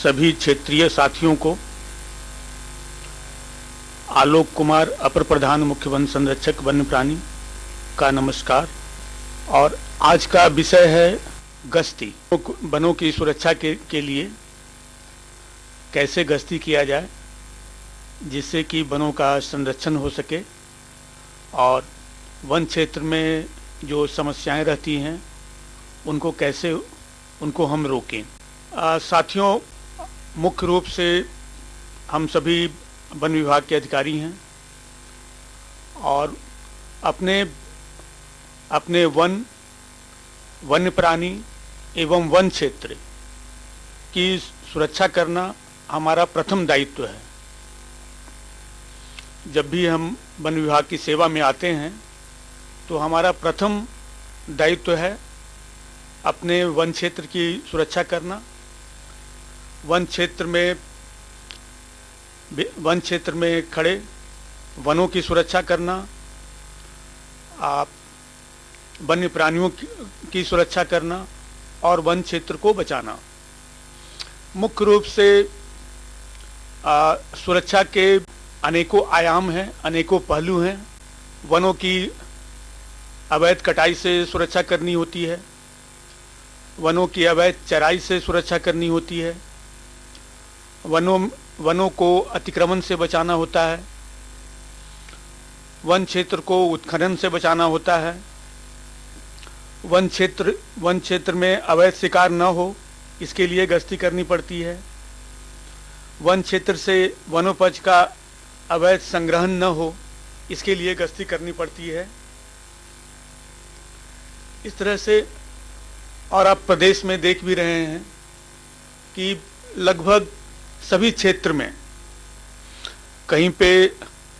सभी क्षेत्रीय साथियों को आलोक कुमार अपर प्रधान मुख्य वन संरक्षक वन्य प्राणी का नमस्कार। और आज का विषय है गश्ती। वनों की सुरक्षा के लिए कैसे गश्ती किया जाए जिससे कि वनों का संरक्षण हो सके और वन क्षेत्र में जो समस्याएं रहती हैं उनको हम रोकें। साथियों, मुख्य रूप से हम सभी वन विभाग के अधिकारी हैं और अपने वन्य प्राणी एवं वन क्षेत्र की सुरक्षा करना हमारा प्रथम दायित्व है। जब भी हम वन विभाग की सेवा में आते हैं तो हमारा प्रथम दायित्व है अपने वन क्षेत्र की सुरक्षा करना। वन क्षेत्र में खड़े वनों की सुरक्षा करना, वन्य प्राणियों की सुरक्षा करना और वन क्षेत्र को बचाना। मुख्य रूप से सुरक्षा के अनेकों आयाम हैं, अनेकों पहलू हैं। वनों की अवैध कटाई से सुरक्षा करनी होती है, वनों की अवैध चराई से सुरक्षा करनी होती है, वनों को अतिक्रमण से बचाना होता है, वन क्षेत्र को उत्खनन से बचाना होता है, वन क्षेत्र में अवैध शिकार न हो इसके लिए गश्ती करनी पड़ती है, वन क्षेत्र से वनोपज का अवैध संग्रहण न हो इसके लिए गश्ती करनी पड़ती है। इस तरह से और आप प्रदेश में देख भी रहे हैं कि लगभग सभी क्षेत्र में कहीं पे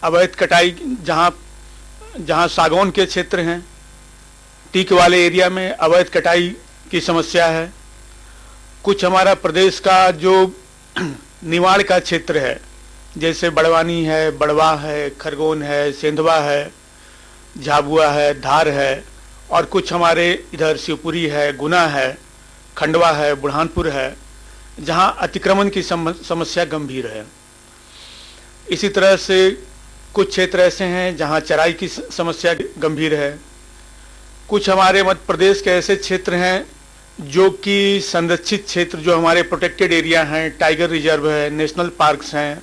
अवैध कटाई, जहाँ सागौन के क्षेत्र हैं, टीक वाले एरिया में अवैध कटाई की समस्या है। कुछ हमारा प्रदेश का जो निवाड़ का क्षेत्र है, जैसे बड़वानी है, बड़वा है, खरगोन है, सेंधवा है, झाबुआ है, धार है, और कुछ हमारे इधर शिवपुरी है, गुना है, खंडवा है, बुरहानपुर है, जहां अतिक्रमण की समस्या गंभीर है। इसी तरह से कुछ क्षेत्र ऐसे हैं जहां चराई की समस्या गंभीर है। कुछ हमारे मध्य प्रदेश के ऐसे क्षेत्र हैं जो कि संरक्षित क्षेत्र, जो हमारे प्रोटेक्टेड एरिया हैं, टाइगर रिजर्व है, नेशनल पार्क्स हैं,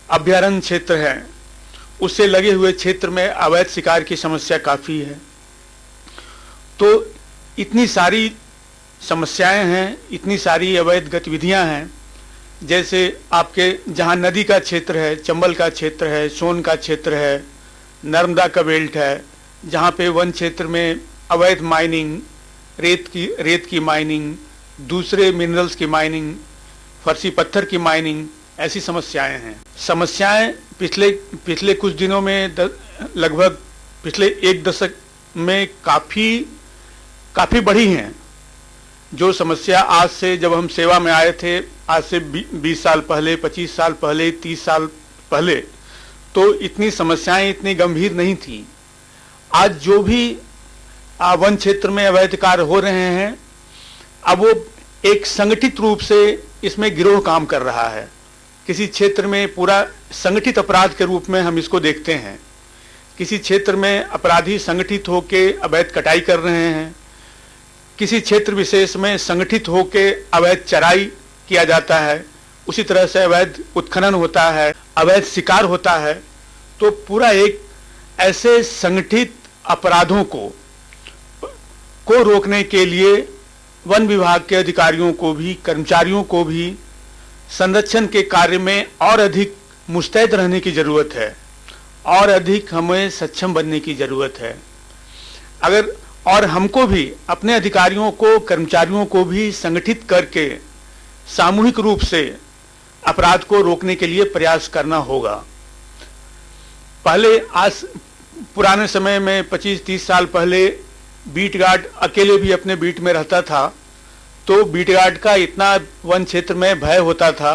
अभ्यारण्य क्षेत्र हैं, उससे लगे हुए क्षेत्र में अवैध शिकार की समस्या काफ़ी है। तो इतनी सारी समस्याएं हैं, इतनी सारी अवैध गतिविधियां हैं। जैसे आपके जहां नदी का क्षेत्र है, चंबल का क्षेत्र है, सोन का क्षेत्र है, नर्मदा का बेल्ट है, जहां पे वन क्षेत्र में अवैध माइनिंग, रेत की माइनिंग, दूसरे मिनरल्स की माइनिंग, फर्शी पत्थर की माइनिंग, ऐसी समस्याएं हैं। समस्याएं पिछले कुछ दिनों में लगभग पिछले एक दशक में काफ़ी बढ़ी हैं। जो समस्या आज से, जब हम सेवा में आए थे, आज से 20 साल पहले, 25 साल पहले, 30 साल पहले, तो इतनी समस्याएं इतनी गंभीर नहीं थी। आज जो भी वन क्षेत्र में अवैध कार्य हो रहे हैं, अब वो एक संगठित रूप से इसमें गिरोह काम कर रहा है। किसी क्षेत्र में पूरा संगठित अपराध के रूप में हम इसको देखते हैं। किसी क्षेत्र में अपराधी संगठित होके अवैध कटाई कर रहे हैं, किसी क्षेत्र विशेष में संगठित होके अवैध चराई किया जाता है, उसी तरह से अवैध उत्खनन होता है, अवैध शिकार होता है। तो पूरा एक ऐसे संगठित अपराधों को रोकने के लिए वन विभाग के अधिकारियों को भी, कर्मचारियों को भी संरक्षण के कार्य में और अधिक मुस्तैद रहने की जरूरत है और अधिक हमें सक्षम बनने की जरूरत है। और हमको भी अपने अधिकारियों को, कर्मचारियों को भी संगठित करके सामूहिक रूप से अपराध को रोकने के लिए प्रयास करना होगा। पुराने समय में 25-30 साल पहले बीट गार्ड अकेले भी अपने बीट में रहता था, तो बीट गार्ड का इतना वन क्षेत्र में भय होता था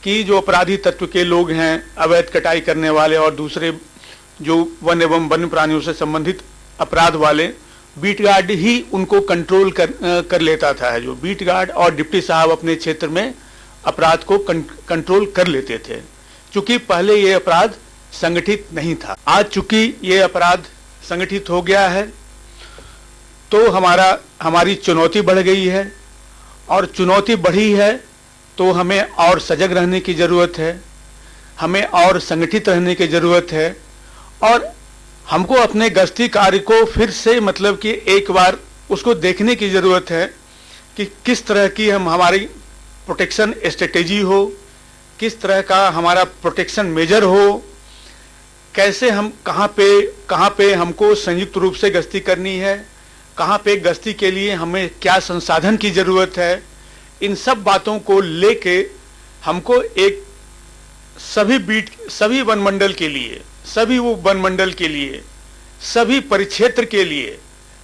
कि जो अपराधी तत्व के लोग हैं, अवैध कटाई करने वाले और दूसरे जो वन एवं वन्य प्राणियों से संबंधित अपराध वाले, बीट गार्ड ही उनको कंट्रोल कर लेता था। जो बीट गार्ड और डिप्टी साहब अपने क्षेत्र में अपराध को कंट्रोल कर लेते थे, क्योंकि पहले ये अपराध संगठित नहीं था। आज चूंकि ये अपराध संगठित हो गया है तो हमारी चुनौती बढ़ गई है, और चुनौती बढ़ी है तो हमें और सजग रहने की ज़रूरत है, हमें और संगठित रहने की ज़रूरत है, और हमको अपने गश्ती कार्य को फिर से मतलब कि एक बार उसको देखने की ज़रूरत है कि किस तरह की हमारी प्रोटेक्शन स्ट्रेटेजी हो, किस तरह का हमारा प्रोटेक्शन मेजर हो, कैसे हम कहाँ पे हमको संयुक्त रूप से गश्ती करनी है, कहाँ पे गश्ती के लिए हमें क्या संसाधन की ज़रूरत है। इन सब बातों को लेके हमको एक सभी वनमंडल के लिए, सभी वनमंडल के लिए, सभी परिक्षेत्र के लिए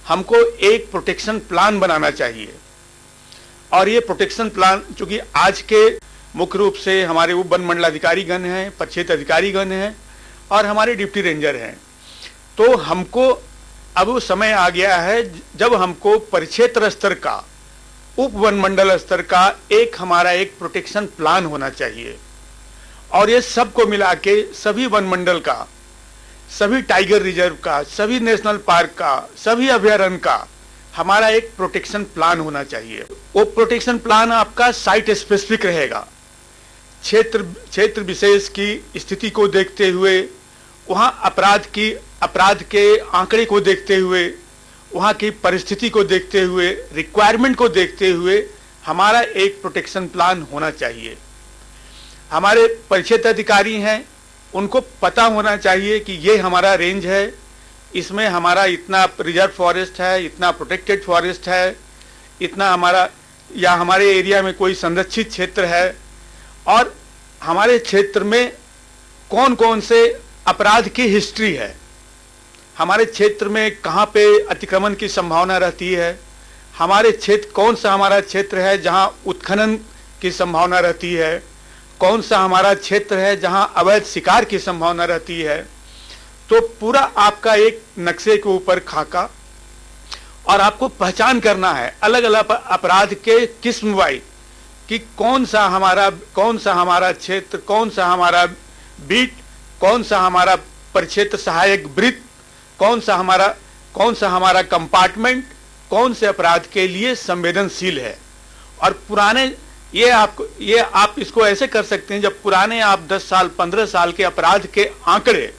हमको एक प्रोटेक्शन प्लान बनाना चाहिए। और ये प्रोटेक्शन प्लान चूंकि आज के मुख्य रूप से हमारे वो वन मंडलाधिकारीगण हैं, परिक्षेत्र अधिकारीगण हैं और हमारे डिप्टी रेंजर हैं, तो हमको अब वो समय आ गया है जब हमको परिक्षेत्र स्तर का, उप वन मंडल स्तर का हमारा एक प्रोटेक्शन प्लान होना चाहिए। और ये सबको मिला के सभी वन मंडल का, सभी टाइगर रिजर्व का, सभी नेशनल पार्क का, सभी अभयारण्य का हमारा एक प्रोटेक्शन प्लान होना चाहिए। वो प्रोटेक्शन प्लान आपका साइट स्पेसिफिक रहेगा, क्षेत्र विशेष की स्थिति को देखते हुए, वहाँ अपराध के आंकड़े को देखते हुए, वहाँ की परिस्थिति को देखते हुए, रिक्वायरमेंट को देखते हुए हमारा एक प्रोटेक्शन प्लान होना चाहिए। हमारे परिक्षेत्र अधिकारी हैं, उनको पता होना चाहिए कि ये हमारा रेंज है, इसमें हमारा इतना रिजर्व फॉरेस्ट है, इतना प्रोटेक्टेड फॉरेस्ट है, इतना हमारा, या हमारे एरिया में कोई संरक्षित क्षेत्र है, और हमारे क्षेत्र में कौन कौन से अपराध की हिस्ट्री है, हमारे क्षेत्र में कहाँ पे अतिक्रमण की संभावना रहती है, हमारे क्षेत्र कौन सा हमारा क्षेत्र है जहाँ उत्खनन की संभावना रहती है, कौन सा हमारा क्षेत्र है जहाँ अवैध शिकार की संभावना रहती है। तो पूरा आपका एक नक्शे के ऊपर खाका, और आपको पहचान करना है अलग अलग अपराध के किस्म वाइज कि कौन सा हमारा क्षेत्र, कौन सा हमारा बीट, कौन सा हमारा परिक्षेत्र सहायक वृत्त, कौन सा हमारा कंपार्टमेंट कौन से अपराध के लिए संवेदनशील है। और पुराने ये आप इसको ऐसे कर सकते हैं, जब पुराने आप 10 साल 15 साल के अपराध के आंकड़े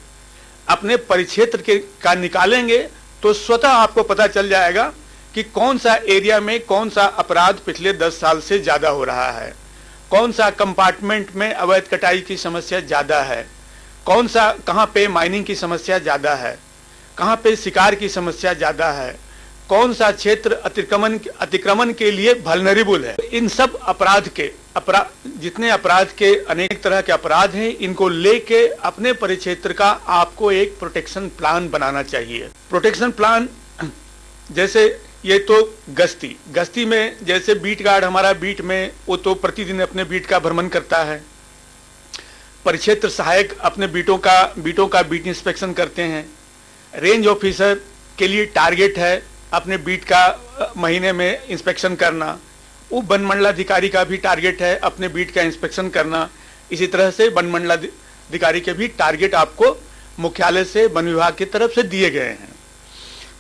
अपने परिक्षेत्र का निकालेंगे तो स्वतः आपको पता चल जाएगा कि कौन सा एरिया में कौन सा अपराध पिछले 10 साल से ज्यादा हो रहा है, कौन सा कंपार्टमेंट में अवैध कटाई की समस्या ज्यादा है, कौन सा कहाँ पे माइनिंग की समस्या ज्यादा है, कहाँ पे शिकार की समस्या ज्यादा है, कौन सा क्षेत्र अतिक्रमण के लिए वल्नरेबल है। इन सब जितने अपराध के अनेक तरह के अपराध हैं, इनको लेके अपने परिक्षेत्र का आपको एक प्रोटेक्शन प्लान बनाना चाहिए। प्रोटेक्शन प्लान जैसे ये तो गश्ती में, जैसे बीट गार्ड हमारा बीट में, वो तो प्रतिदिन अपने बीट का भ्रमण करता है। परिक्षेत्र सहायक अपने बीटों का बीट इंस्पेक्शन करते हैं। रेंज ऑफिसर के लिए टारगेट है अपने बीट का महीने में इंस्पेक्शन करना। उप वन मंडलाधिकारी का भी टारगेट है अपने बीट का इंस्पेक्शन करना। इसी तरह से वन मंडलाधिकारी के भी टारगेट आपको मुख्यालय से वन विभाग की तरफ से दिए गए हैं।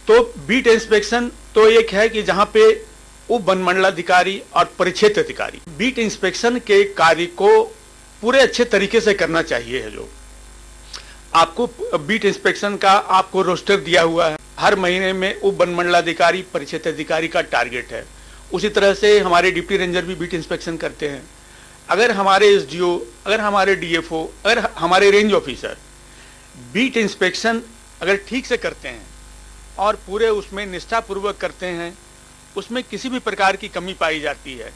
तो बीट इंस्पेक्शन तो एक है कि जहां पे उप वन मंडलाधिकारी और परिक्षेत्र अधिकारी बीट इंस्पेक्शन के कार्य को पूरे अच्छे तरीके से करना चाहिए है। जो आपको बीट इंस्पेक्शन का आपको रोस्टर दिया हुआ है, हर महीने में उप वन मंडलाधिकारी परिक्षेत्र अधिकारी का टारगेट है। उसी तरह से हमारे डिप्टी रेंजर भी बीट इंस्पेक्शन करते हैं। अगर हमारे एसडीओ, अगर हमारे डीएफओ, अगर हमारे रेंज ऑफिसर बीट इंस्पेक्शन अगर ठीक से करते हैं और पूरे उसमें निष्ठापूर्वक करते हैं, उसमें किसी भी प्रकार की कमी पाई जाती है।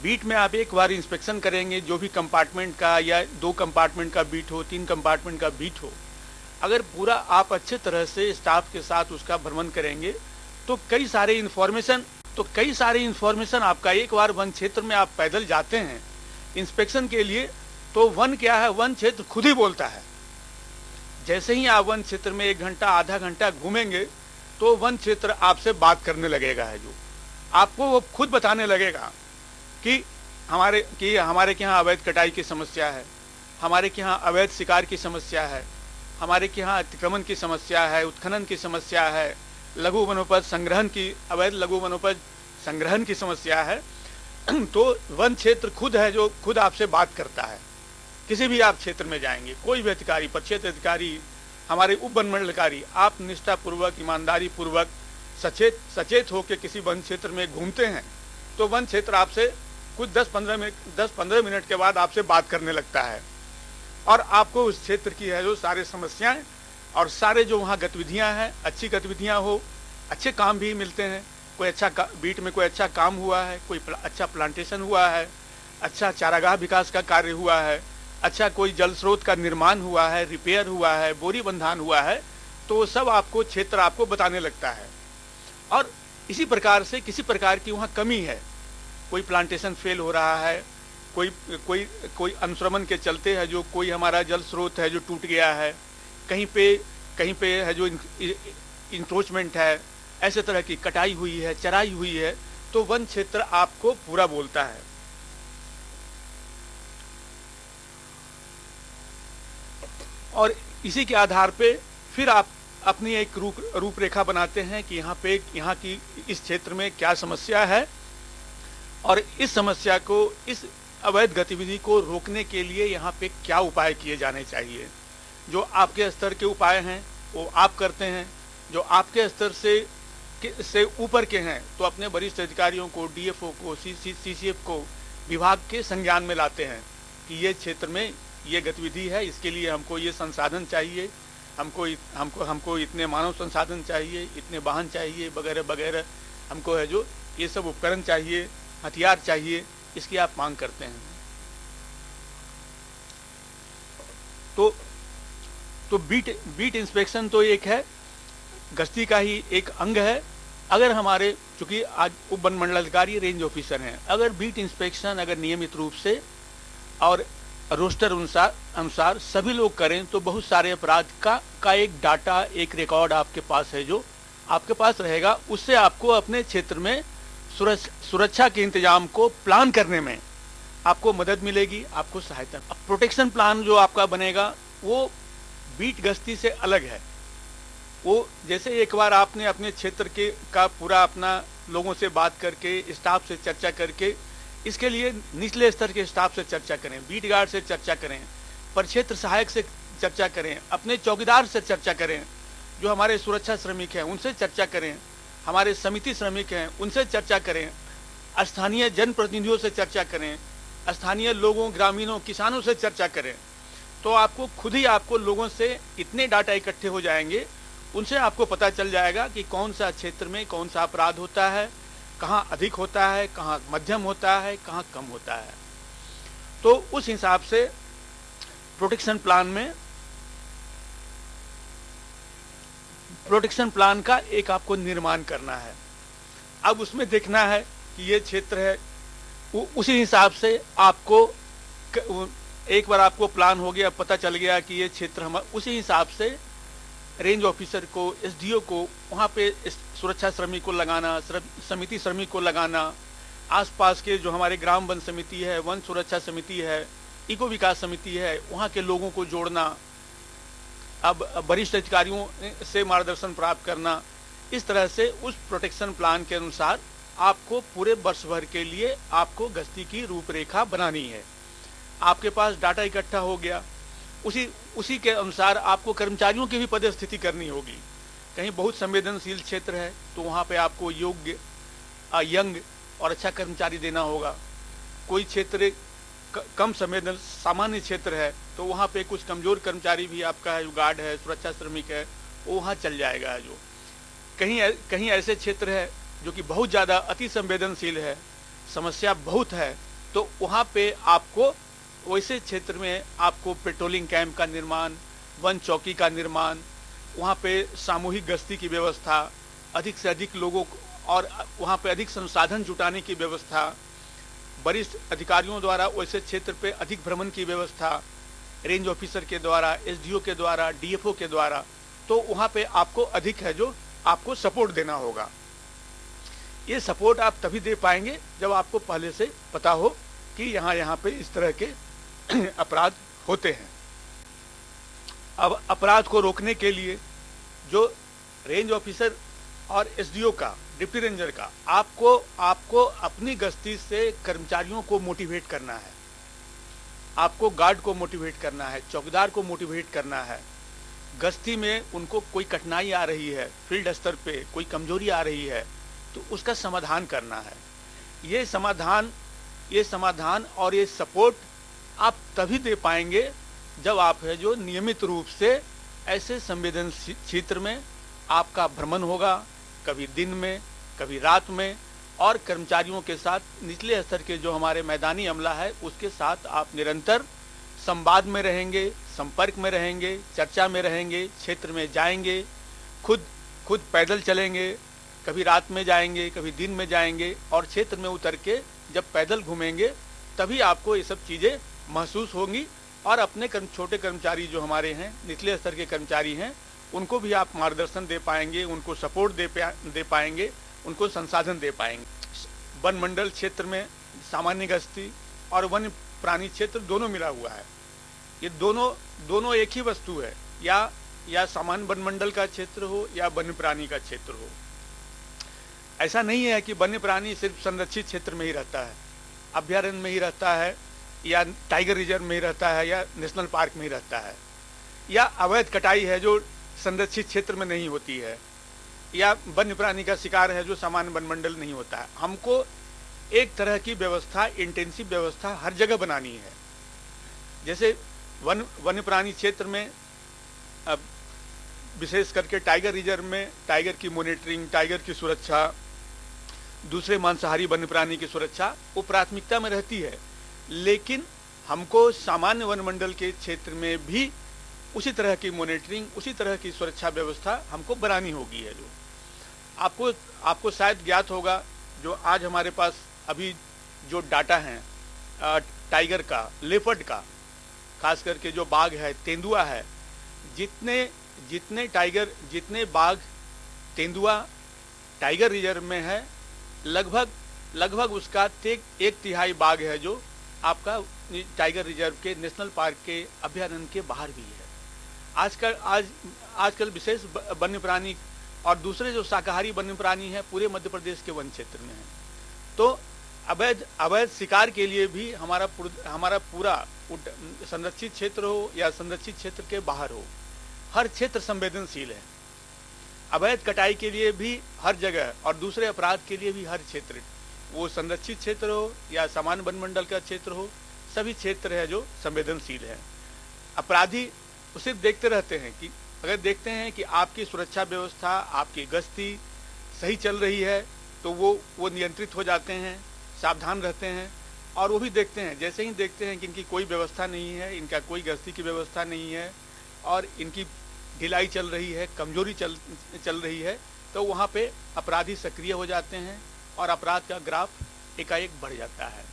बीट में आप एक बार इंस्पेक्शन करेंगे, जो भी कंपार्टमेंट का या 2 कंपार्टमेंट का बीट हो, 3 कंपार्टमेंट का बीट हो, अगर पूरा आप अच्छे तरह से स्टाफ के साथ उसका भ्रमण करेंगे तो कई सारे इंफॉर्मेशन आपका, एक बार वन क्षेत्र में आप पैदल जाते हैं इंस्पेक्शन के लिए, तो वन क्या है, वन क्षेत्र खुद ही बोलता है। जैसे ही आप वन क्षेत्र में 1 घंटा आधा घंटा घूमेंगे तो वन क्षेत्र आपसे बात करने लगेगा है। जो आपको वो खुद बताने लगेगा कि हमारे के यहाँ अवैध कटाई की समस्या है, हमारे के यहाँ अवैध शिकार की समस्या है, हमारे के यहाँ अतिक्रमण की समस्या है, उत्खनन की समस्या है, लघु वनोपज संग्रहण की अवैध लघु वनोपज संग्रहण की समस्या है। तो वन क्षेत्र खुद है जो खुद आपसे बात करता है। किसी भी आप क्षेत्र में जाएंगे, कोई भी अधिकारी, प्रक्षेत्र अधिकारी, हमारे उप वन मंडलाधिकारी, आप निष्ठापूर्वक, ईमानदारी पूर्वक, सचेत होकर किसी वन क्षेत्र में घूमते हैं तो वन क्षेत्र आपसे कुछ 10-15 मिनट के बाद आपसे बात करने लगता है और आपको उस क्षेत्र की है जो सारे समस्याएं और सारे जो वहाँ गतिविधियां हैं, अच्छी गतिविधियां हो, अच्छे काम भी मिलते हैं। कोई अच्छा बीट में कोई अच्छा काम हुआ है, कोई अच्छा प्लांटेशन हुआ है, अच्छा चारागाह विकास का कार्य हुआ है, अच्छा कोई जल स्रोत का निर्माण हुआ है, रिपेयर हुआ है, बोरी बंधान हुआ है, तो सब आपको क्षेत्र आपको बताने लगता है। और इसी प्रकार से किसी प्रकार की वहाँ कमी है, कोई प्लांटेशन फेल हो रहा है, कोई अनुश्रमण के चलते है जो कोई हमारा जल स्रोत है जो टूट गया है, कहीं पे है जो इंक्रोचमेंट है, ऐसे तरह की कटाई हुई है, चराई हुई है, तो वन क्षेत्र आपको पूरा बोलता है। और इसी के आधार पे फिर आप अपनी एक रूपरेखा बनाते हैं कि यहाँ की इस क्षेत्र में क्या समस्या है और इस समस्या को, इस अवैध गतिविधि को रोकने के लिए यहाँ पे क्या उपाय किए जाने चाहिए। जो आपके स्तर के उपाय हैं वो आप करते हैं, जो आपके स्तर से ऊपर के हैं तो अपने वरिष्ठ अधिकारियों को, डीएफओ को, सीसीएफ को विभाग के संज्ञान में लाते हैं कि ये क्षेत्र में ये गतिविधि है, इसके लिए हमको ये संसाधन चाहिए, हमको इतने मानव संसाधन चाहिए, इतने वाहन चाहिए, वगैरह वगैरह, हमको है जो ये सब उपकरण चाहिए, हथियार चाहिए, इसकी आप मांग करते हैं। तो बीट इंस्पेक्शन तो एक है, गश्ती का ही एक अंग है। अगर हमारे, चूंकि आज उप वन मंडलाधिकारी रेंज ऑफिसर हैं, अगर बीट इंस्पेक्शन अगर नियमित रूप से और रोस्टर अनुसार सभी लोग करें तो बहुत सारे अपराध का एक डाटा, एक रिकॉर्ड आपके पास है जो आपके पास रहेगा। उससे आपको अपने क्षेत्र में सुरक्षा के इंतजाम को प्लान करने में आपको मदद मिलेगी, आपको सहायता। अब प्रोटेक्शन प्लान जो आपका बनेगा वो बीट गश्ती से अलग है। वो जैसे एक बार आपने अपने क्षेत्र का पूरा अपना लोगों से बात करके, स्टाफ से चर्चा करके, इसके लिए निचले स्तर के स्टाफ से चर्चा करें, बीट गार्ड से चर्चा करें, परिक्षेत्र सहायक से चर्चा करें, अपने चौकीदार से चर्चा करें, जो हमारे सुरक्षा श्रमिक हैं उनसे चर्चा करें, हमारे समिति श्रमिक हैं उनसे चर्चा करें, स्थानीय जनप्रतिनिधियों से चर्चा करें, स्थानीय लोगों, ग्रामीणों, किसानों से चर्चा करें। तो आपको खुद ही आपको लोगों से इतने डाटा इकट्ठे हो जाएंगे, उनसे आपको पता चल जाएगा कि कौन सा क्षेत्र में कौन सा अपराध होता है, कहाँ अधिक होता है, कहाँ मध्यम होता है, कहाँ कम होता है। तो उस हिसाब से प्रोटेक्शन प्लान का एक आपको निर्माण करना है। अब उसमें देखना है कि ये क्षेत्र है, उसी हिसाब से आपको एक बार आपको प्लान हो गया, पता चल गया कि ये क्षेत्र हम, उसी हिसाब से रेंज ऑफिसर को, एसडीओ को वहाँ पे सुरक्षा श्रमिक को लगाना, समिति श्रमिक को लगाना, आसपास के जो हमारे ग्राम वन समिति है, वन सुरक्षा समिति है, इको विकास समिति है, वहाँ के लोगों को जोड़ना, अब वरिष्ठ अधिकारियों से मार्गदर्शन प्राप्त करना। इस तरह से उस प्रोटेक्शन प्लान के अनुसार आपको पूरे वर्ष भर के लिए आपको गश्ती की रूपरेखा बनानी है। आपके पास डाटा इकट्ठा हो गया, उसी के अनुसार आपको कर्मचारियों की भी पदस्थिति करनी होगी। कहीं बहुत संवेदनशील क्षेत्र है तो वहाँ पे आपको योग्य, यंग और अच्छा कर्मचारी देना होगा। कोई क्षेत्र कम संवेदन सामान्य क्षेत्र है तो वहाँ पे कुछ कमजोर कर्मचारी भी आपका है, जो गार्ड है, सुरक्षा श्रमिक है, वो वहाँ चल जाएगा। जो कहीं ऐसे क्षेत्र है जो कि बहुत ज़्यादा अति संवेदनशील है, समस्या बहुत है, तो वहाँ पे आपको वैसे क्षेत्र में आपको पेट्रोलिंग कैंप का निर्माण, वन चौकी का निर्माण, वहाँ पे सामूहिक गश्ती की व्यवस्था, अधिक से अधिक लोगों और वहाँ पे अधिक संसाधन जुटाने की व्यवस्था, वरिष्ठ अधिकारियों द्वारा वैसे क्षेत्र पे अधिक भ्रमण की व्यवस्था, रेंज ऑफिसर के द्वारा, एसडीओ के द्वारा, डीएफओ के द्वारा, तो वहाँ पे आपको अधिक है जो आपको सपोर्ट देना होगा। ये सपोर्ट आप तभी दे पाएंगे जब आपको पहले से पता हो कि यहाँ पे इस तरह के अपराध होते हैं। अब अपराध को रोकने के लिए जो रेंज ऑफिसर और एसडीओ का, डिप्टी रेंजर का, आपको अपनी गश्ती से कर्मचारियों को मोटिवेट करना है, आपको गार्ड को मोटिवेट करना है, चौकीदार को मोटिवेट करना है। गश्ती में उनको कोई कठिनाई आ रही है, फील्ड स्तर पे कोई कमजोरी आ रही है, तो उसका समाधान करना है। ये समाधान और ये सपोर्ट आप तभी दे पाएंगे जब आप है जो नियमित रूप से ऐसे संवेदनशील क्षेत्र में आपका भ्रमण होगा, कभी दिन में, कभी रात में, और कर्मचारियों के साथ निचले स्तर के जो हमारे मैदानी अमला है उसके साथ आप निरंतर संवाद में रहेंगे, संपर्क में रहेंगे, चर्चा में रहेंगे, क्षेत्र में जाएंगे, खुद पैदल चलेंगे, कभी रात में जाएंगे, कभी दिन में जाएंगे, और क्षेत्र में उतर के जब पैदल घूमेंगे तभी आपको ये सब चीज़ें महसूस होंगी। और अपने छोटे कर्मचारी जो हमारे हैं, निचले स्तर के कर्मचारी हैं, उनको भी आप मार्गदर्शन दे पाएंगे, उनको सपोर्ट दे पाएंगे, उनको संसाधन दे पाएंगे। वन मंडल क्षेत्र में सामान्य गश्ती और वन्य प्राणी क्षेत्र दोनों मिला हुआ है। ये दोनों एक ही वस्तु है, या सामान्य वन मंडल का क्षेत्र हो या वन्य प्राणी का क्षेत्र हो। ऐसा नहीं है कि वन्य प्राणी सिर्फ संरक्षित क्षेत्र में ही रहता है, अभ्यारण्य में ही रहता है, या टाइगर रिजर्व में ही रहता है, या नेशनल पार्क में ही रहता है, या अवैध कटाई है जो संरक्षित क्षेत्र में नहीं होती है, या वन्य प्राणी का शिकार है जो सामान्य वन मंडल नहीं होता है। हमको एक तरह की व्यवस्था, इंटेंसिव व्यवस्था हर जगह बनानी है। जैसे वन्य प्राणी क्षेत्र में अब विशेष करके टाइगर रिजर्व में टाइगर की मॉनिटरिंग, टाइगर की सुरक्षा, दूसरे मांसाहारी वन्य प्राणी की सुरक्षा वो प्राथमिकता में रहती है। लेकिन हमको सामान्य वन मंडल के क्षेत्र में भी उसी तरह की मॉनिटरिंग, उसी तरह की सुरक्षा व्यवस्था हमको बनानी होगी। है जो आपको शायद ज्ञात होगा, जो आज हमारे पास अभी जो डाटा है टाइगर का, लेपर्ड का, खास करके जो बाघ है, तेंदुआ है, जितने बाघ तेंदुआ टाइगर रिजर्व में है, लगभग उसका 1/3 बाघ है जो आपका टाइगर रिजर्व के, नेशनल पार्क के, अभ्यारण्य के बाहर भी है। आजकल विशेष वन्य प्राणी और दूसरे जो शाकाहारी वन्य प्राणी हैं पूरे मध्य प्रदेश के वन क्षेत्र में हैं। तो अवैध शिकार के लिए भी हमारा पूरा संरक्षित क्षेत्र हो या संरक्षित क्षेत्र के बाहर हो, हर क्षेत्र संवेदनशील है। अवैध कटाई के लिए भी हर जगह, और दूसरे अपराध के लिए भी हर क्षेत्र, वो संरक्षित क्षेत्र हो या सामान्य वन मंडल का क्षेत्र हो, सभी क्षेत्र है जो संवेदनशील है। अपराधी सिर्फ देखते रहते हैं कि अगर देखते हैं कि आपकी सुरक्षा व्यवस्था, आपकी गश्ती सही चल रही है, तो वो नियंत्रित हो जाते हैं, सावधान रहते हैं। और वो भी देखते हैं, जैसे ही देखते हैं कि इनकी कोई व्यवस्था नहीं है, इनका कोई गश्ती की व्यवस्था नहीं है और इनकी ढिलाई चल रही है, कमजोरी चल रही है, तो वहाँ पे अपराधी सक्रिय हो जाते हैं और अपराध का ग्राफ एकाएक बढ़ जाता है।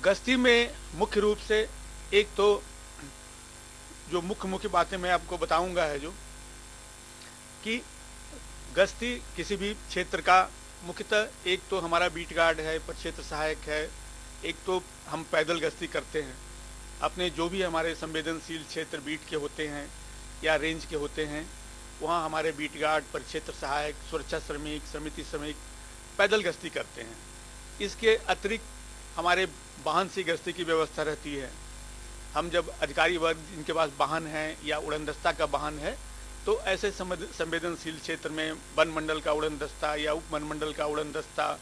गश्ती में मुख्य रूप से एक तो जो मुख्य बातें मैं आपको बताऊंगा है जो कि गश्ती किसी भी क्षेत्र का मुख्यतः एक तो हमारा बीट गार्ड है, परिक्षेत्र सहायक है, एक तो हम पैदल गश्ती करते हैं। अपने जो भी हमारे संवेदनशील क्षेत्र बीट के होते हैं या रेंज के होते हैं, वहाँ हमारे बीट गार्ड, परिक्षेत्र सहायक, सुरक्षा श्रमिक, समिति श्रमिक पैदल गश्ती करते हैं। इसके अतिरिक्त हमारे वाहन से गश्ती की व्यवस्था रहती है। हम जब अधिकारी वर्ग जिनके पास वाहन है या उड़न दस्ता का वाहन है, तो ऐसे संवेदनशील क्षेत्र में वन मंडल का उड़न दस्ता या उप वन मंडल का उड़न दस्ता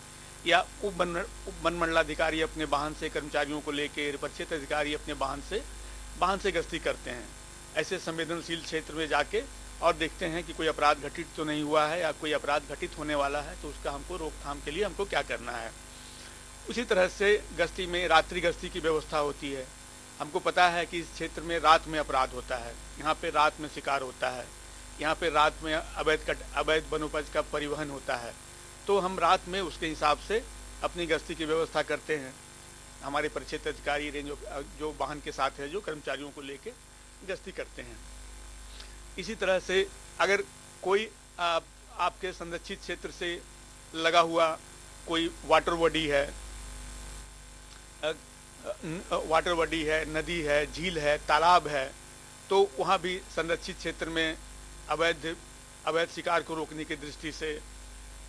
या उप वन मंडलाधिकारी अपने वाहन से कर्मचारियों को लेकर, परिक्षेत्र अधिकारी अपने वाहन से गश्ती करते हैं। ऐसे संवेदनशील क्षेत्र में जाके और देखते हैं कि कोई अपराध घटित तो नहीं हुआ है या कोई अपराध घटित होने वाला है, तो उसका हमको रोकथाम के लिए हमको क्या करना है। उसी तरह से गश्ती में रात्रि गश्ती की व्यवस्था होती है। हमको पता है कि इस क्षेत्र में रात में अपराध होता है, यहाँ पे रात में शिकार होता है, यहाँ पे रात में अवैध वनोपज का परिवहन होता है, तो हम रात में उसके हिसाब से अपनी गश्ती की व्यवस्था करते हैं। हमारे परिक्षेत्र अधिकारी रेंज जो वाहन के साथ है, जो कर्मचारियों को लेके गश्ती करते हैं। इसी तरह से अगर कोई आपके संरक्षित क्षेत्र से लगा हुआ कोई वाटर बॉडी है वाटर बॉडी है, नदी है, झील है, तालाब है, तो वहाँ भी संरक्षित क्षेत्र में अवैध अवैध शिकार को रोकने की दृष्टि से,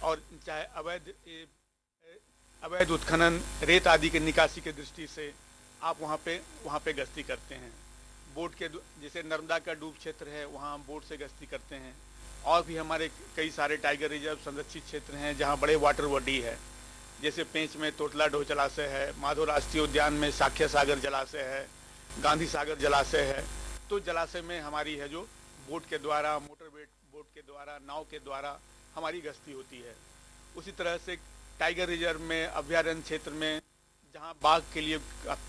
और चाहे अवैध उत्खनन, रेत आदि की निकासी की दृष्टि से आप वहाँ पे गश्ती करते हैं। बोट के जैसे नर्मदा का डूब क्षेत्र है, वहाँ हम बोट से गश्ती करते हैं। और भी हमारे कई सारे टाइगर रिजर्व संरक्षित क्षेत्र हैं जहाँ बड़े वाटर बॉडी है, जैसे पेंच में तोतला ढो जलाशय है, माधव राष्ट्रीय उद्यान में साख्य सागर जलाशय है, गांधी सागर जलाशय है। तो जलाशय में हमारी है जो बोट के द्वारा, मोटर बोट के द्वारा, नाव के द्वारा हमारी गश्ती होती है। उसी तरह से टाइगर रिजर्व में, अभ्यारण्य क्षेत्र में जहाँ बाघ के लिए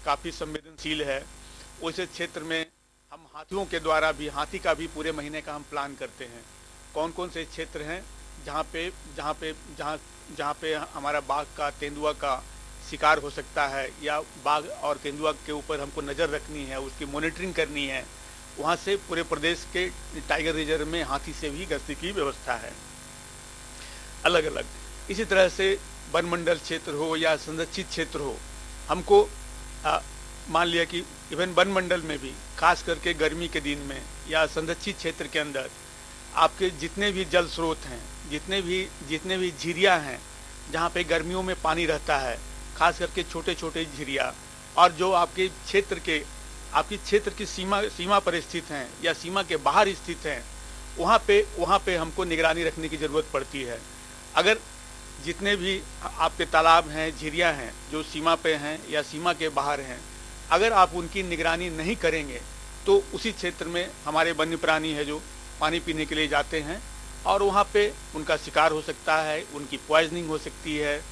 काफ़ी संवेदनशील है, उस क्षेत्र में हम हाथियों के द्वारा भी, हाथी का भी पूरे महीने का हम प्लान करते हैं। कौन कौन से क्षेत्र हैं जहाँ पे हमारा बाघ का, तेंदुआ का शिकार हो सकता है, या बाघ और तेंदुआ के ऊपर हमको नज़र रखनी है, उसकी मॉनिटरिंग करनी है, वहाँ से पूरे प्रदेश के टाइगर रिजर्व में हाथी से भी गश्ती की व्यवस्था है अलग अलग। इसी तरह से वन मंडल क्षेत्र हो या संरक्षित क्षेत्र हो, हमको मान लिया कि इवन वन मंडल में भी खास करके गर्मी के दिन में या संरक्षित क्षेत्र के अंदर आपके जितने भी जल स्रोत हैं, जितने भी झीरिया हैं जहाँ पे गर्मियों में पानी रहता है, खास करके छोटे छोटे झीरिया, और जो आपके क्षेत्र की सीमा पर स्थित हैं या सीमा के बाहर स्थित हैं, वहाँ पे हमको निगरानी रखने की ज़रूरत पड़ती है। अगर जितने भी आपके तालाब हैं, झीरिया हैं जो सीमा पे हैं या सीमा के बाहर हैं, अगर आप उनकी निगरानी नहीं करेंगे तो उसी क्षेत्र में हमारे वन्य प्राणी है जो पानी पीने के लिए जाते हैं, और वहाँ पे उनका शिकार हो सकता है, उनकी पॉइजनिंग हो सकती है,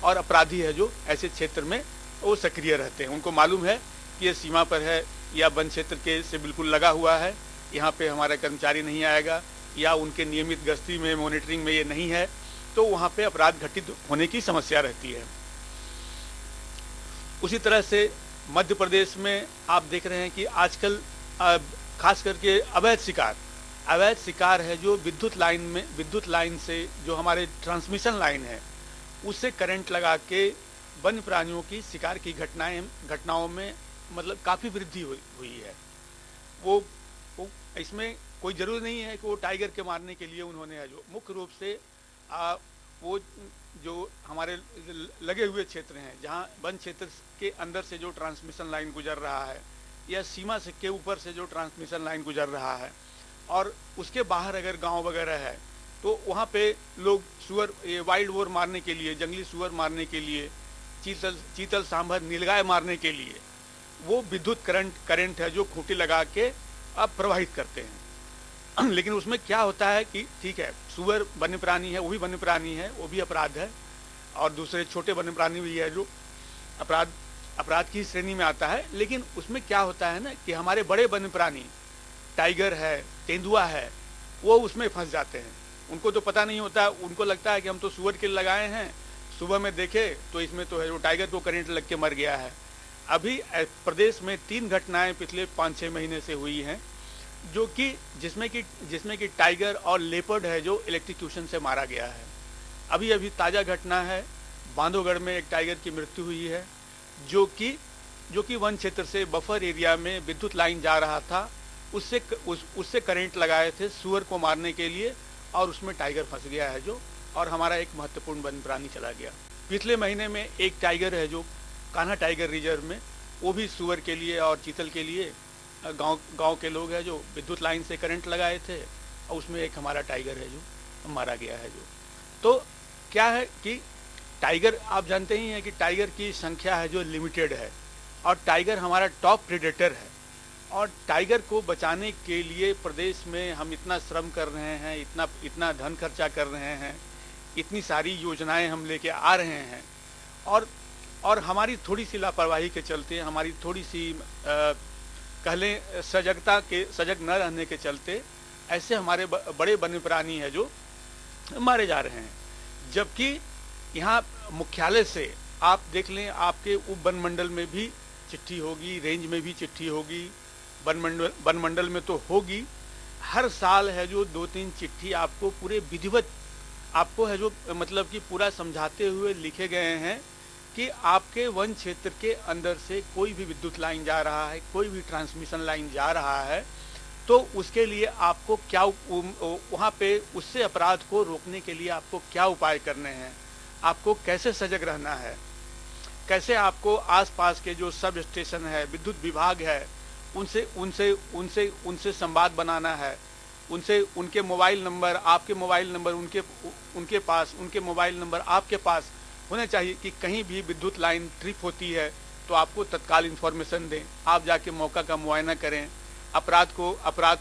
और अपराधी है जो ऐसे क्षेत्र में वो सक्रिय रहते हैं। उनको मालूम है कि ये सीमा पर है या वन क्षेत्र के से बिल्कुल लगा हुआ है, यहाँ पे हमारा कर्मचारी नहीं आएगा, या उनके नियमित गश्ती में, मॉनिटरिंग में ये नहीं है, तो वहाँ पे अपराध घटित होने की समस्या रहती है। उसी तरह से मध्य प्रदेश में आप देख रहे हैं कि आजकल खास करके अवैध शिकार है जो विद्युत लाइन से, जो हमारे ट्रांसमिशन लाइन है, उससे करंट लगा के वन्य प्राणियों की शिकार की घटनाओं में मतलब काफ़ी वृद्धि हुई है। वो इसमें कोई ज़रूरी नहीं है कि वो टाइगर के मारने के लिए उन्होंने है जो मुख्य रूप से वो जो हमारे लगे हुए क्षेत्र हैं, जहाँ वन क्षेत्र के अंदर से जो ट्रांसमिशन लाइन गुजर रहा है या सीमा से के ऊपर से जो ट्रांसमिशन लाइन गुजर रहा है, और उसके बाहर अगर गांव वगैरह है, तो वहाँ पे लोग वाइल्ड वोर मारने के लिए, जंगली सुअर मारने के लिए, चीतल सांभर, नीलगाय मारने के लिए वो विद्युत करंट है जो खूंटी लगा के अब प्रवाहित करते हैं। लेकिन उसमें क्या होता है कि ठीक है, सुअर वन्य प्राणी है, वो भी वन्य प्राणी है, वो भी अपराध है, और दूसरे छोटे वन्य प्राणी भी है जो अपराध की श्रेणी में आता है। लेकिन उसमें क्या होता है ना कि हमारे बड़े वन्य प्राणी, टाइगर है, तेंदुआ है, वो उसमें फंस जाते हैं। उनको तो पता नहीं होता, उनको लगता है कि हम तो सुअर के लगाए हैं, सुबह में देखे तो इसमें तो है वो टाइगर को करंट लग के मर गया है। अभी प्रदेश में 3 घटनाएं पिछले 5-6 महीने से हुई हैं, जो कि जिसमें कि टाइगर और लेपर्ड है जो इलेक्ट्रोक्यूशन से मारा गया है। अभी ताज़ा घटना है, बांधवगढ़ में एक टाइगर की मृत्यु हुई है, जो कि वन क्षेत्र से बफर एरिया में विद्युत लाइन जा रहा था, उससे करंट लगाए थे सुअर को मारने के लिए, और उसमें टाइगर फंस गया है जो, और हमारा एक महत्वपूर्ण वन्य प्राणी चला गया। पिछले महीने में एक टाइगर है जो कान्हा टाइगर रिजर्व में, वो भी सुअर के लिए और चीतल के लिए गांव के लोग हैं जो विद्युत लाइन से करंट लगाए थे, और उसमें एक हमारा टाइगर है जो मारा गया है जो। तो क्या है कि टाइगर, आप जानते ही हैं कि टाइगर की संख्या है जो लिमिटेड है, और टाइगर हमारा टॉप प्रेडेटर है, और टाइगर को बचाने के लिए प्रदेश में हम इतना श्रम कर रहे हैं, इतना धन खर्चा कर रहे हैं, इतनी सारी योजनाएं हम लेके आ रहे हैं, और हमारी थोड़ी सी लापरवाही के चलते, हमारी थोड़ी सी कह लें सजग न रहने के चलते ऐसे हमारे बड़े वन्य प्राणी है जो मारे जा रहे हैं। जबकि यहाँ मुख्यालय से आप देख लें, आपके उप वन मंडल में भी चिट्ठी होगी, रेंज में भी चिट्ठी होगी, वन मंडल में तो होगी, हर साल है जो 2-3 चिट्ठी आपको पूरे विधिवत आपको है जो मतलब कि पूरा समझाते हुए लिखे गए हैं कि आपके वन क्षेत्र के अंदर से कोई भी विद्युत लाइन जा रहा है, कोई भी ट्रांसमिशन लाइन जा रहा है, तो उसके लिए आपको क्या वहाँ पे उससे अपराध को रोकने के लिए आपको क्या उपाय करने हैं, आपको कैसे सजग रहना है, कैसे आपको आसपास के जो सब स्टेशन है, विद्युत विभाग है, उनसे उनसे उनसे उनसे संवाद बनाना है, उनसे उनके मोबाइल नंबर, आपके मोबाइल नंबर उनके पास, उनके मोबाइल नंबर आपके पास होने चाहिए कि कहीं भी विद्युत लाइन ट्रिप होती है तो आपको तत्काल इन्फॉर्मेशन दें, आप जाके मौका का मुआयना करें, अपराध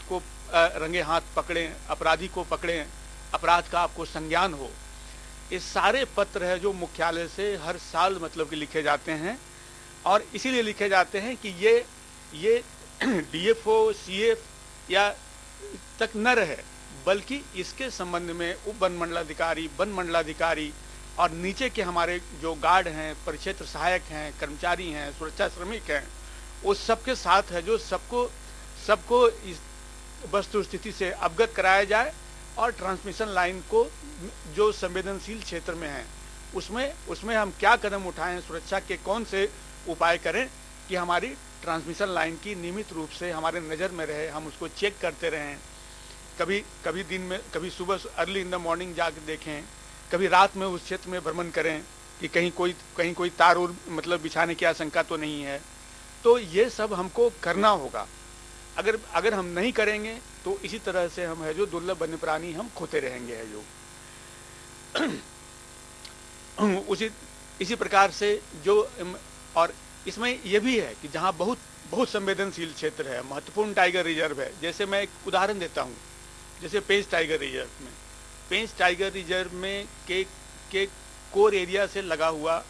को रंगे हाथ पकड़ें, अपराधी को पकड़ें, अपराध का आपको संज्ञान हो। ये सारे पत्र है जो मुख्यालय से हर साल मतलब कि लिखे जाते हैं, और इसीलिए लिखे जाते हैं कि ये डीएफओ सीएफ या तक न रहे, बल्कि इसके संबंध में उप वन मंडलाधिकारी, वन मंडलाधिकारी और नीचे के हमारे जो गार्ड हैं, परिक्षेत्र सहायक हैं, कर्मचारी हैं, सुरक्षा श्रमिक हैं, उस सबके साथ है जो सबको इस वस्तु स्थिति से अवगत कराया जाए, और ट्रांसमिशन लाइन को जो संवेदनशील क्षेत्र में है उसमें हम क्या कदम उठाएं, सुरक्षा के कौन से उपाय करें कि हमारी ट्रांसमिशन लाइन की नियमित रूप से हमारे नज़र में रहे, हम उसको चेक करते रहें, कभी दिन में, कभी सुबह अर्ली इन द मॉर्निंग जाकर देखें, कभी रात में उस क्षेत्र में भ्रमण करें कि कहीं कोई तार और मतलब बिछाने की आशंका तो नहीं है। तो ये सब हमको करना होगा। अगर हम नहीं करेंगे तो इसी तरह से हम है जो दुर्लभ वन्य प्राणी हम खोते रहेंगे है जो इसी प्रकार से जो, और इसमें यह भी है कि जहाँ बहुत संवेदनशील क्षेत्र है, महत्वपूर्ण टाइगर रिजर्व है, जैसे मैं एक उदाहरण देता हूँ, जैसे पेंच टाइगर रिजर्व में, पेंच टाइगर रिजर्व में के कोर एरिया से लगा हुआ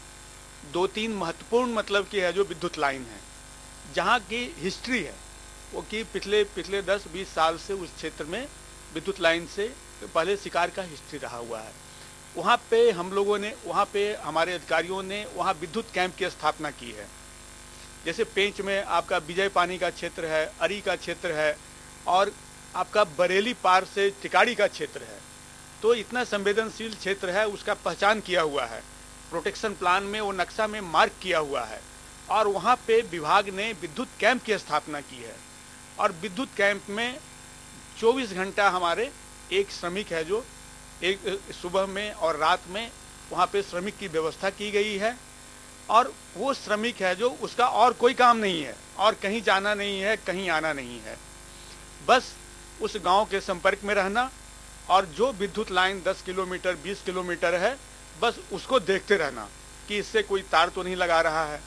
2-3 महत्वपूर्ण मतलब कि है जो विद्युत लाइन है, जहाँ की हिस्ट्री है वो कि पिछले 10-20 साल से उस क्षेत्र में विद्युत लाइन से पहले शिकार का हिस्ट्री रहा हुआ है। वहाँ पे हम लोगों ने, वहाँ पे हमारे अधिकारियों ने वहाँ विद्युत कैंप की स्थापना की है। जैसे पेंच में आपका विजय पानी का क्षेत्र है, अरी का क्षेत्र है, और आपका बरेली पार से टिकाड़ी का क्षेत्र है। तो इतना संवेदनशील क्षेत्र है, उसका पहचान किया हुआ है, प्रोटेक्शन प्लान में वो नक्शा में मार्क किया हुआ है, और वहाँ पे विभाग ने विद्युत कैंप की स्थापना की है। और विद्युत कैंप में 24 घंटा हमारे एक श्रमिक है जो एक सुबह में और रात में वहाँ पे श्रमिक की व्यवस्था की गई है, और वो श्रमिक है जो उसका और कोई काम नहीं है, और कहीं जाना नहीं है, कहीं आना नहीं है, बस उस गांव के संपर्क में रहना, और जो विद्युत लाइन 10 किलोमीटर 20 किलोमीटर है बस उसको देखते रहना कि इससे कोई तार तो नहीं लगा रहा है,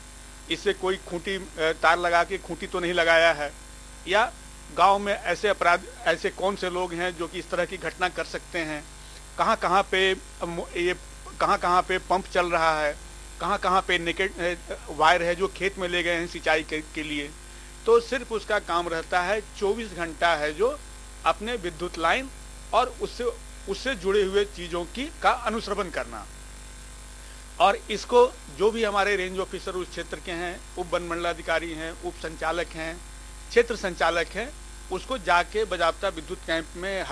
इससे कोई खूंटी तार लगा के खूंटी तो नहीं लगाया है, या गांव में ऐसे अपराध, ऐसे कौन से लोग हैं जो कि इस तरह की घटना कर सकते हैं, कहाँ कहाँ पे पंप चल रहा है, कहाँ पे नेकेड वायर है जो खेत में ले गए हैं सिंचाई के लिए। तो सिर्फ उसका काम रहता है 24 घंटा है जो अपने विद्युत लाइन और उससे जुड़े हुए चीज़ों का अनुश्रवण करना। और इसको जो भी हमारे रेंज ऑफिसर उस क्षेत्र के हैं, उप वन मंडलाधिकारी हैं, उप संचालक हैं, क्षेत्र संचालक हैं, उसको जाके बजाबता विद्युत कैंप में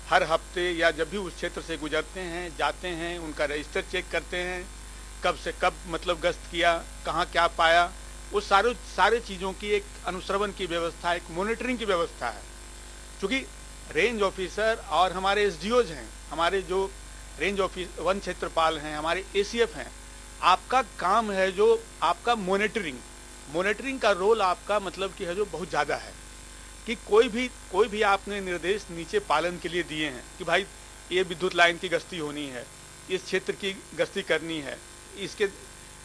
हर हफ्ते या जब भी उस क्षेत्र से गुजरते हैं, जाते हैं, उनका रजिस्टर चेक करते हैं, कब से कब मतलब गश्त किया, कहाँ क्या पाया, उस सारे चीज़ों की एक अनुश्रवण की व्यवस्था, एक मॉनिटरिंग की व्यवस्था है। क्योंकि रेंज ऑफिसर और हमारे एसडीओज हैं, हमारे जो रेंज ऑफिस वन क्षेत्रपाल हैं, हमारे एसीएफ हैं, आपका काम है जो आपका मॉनिटरिंग का रोल आपका मतलब कि है जो बहुत ज़्यादा है, कि कोई भी आपने निर्देश नीचे पालन के लिए दिए हैं कि भाई ये विद्युत लाइन की गश्ती होनी है, इस क्षेत्र की गश्ती करनी है,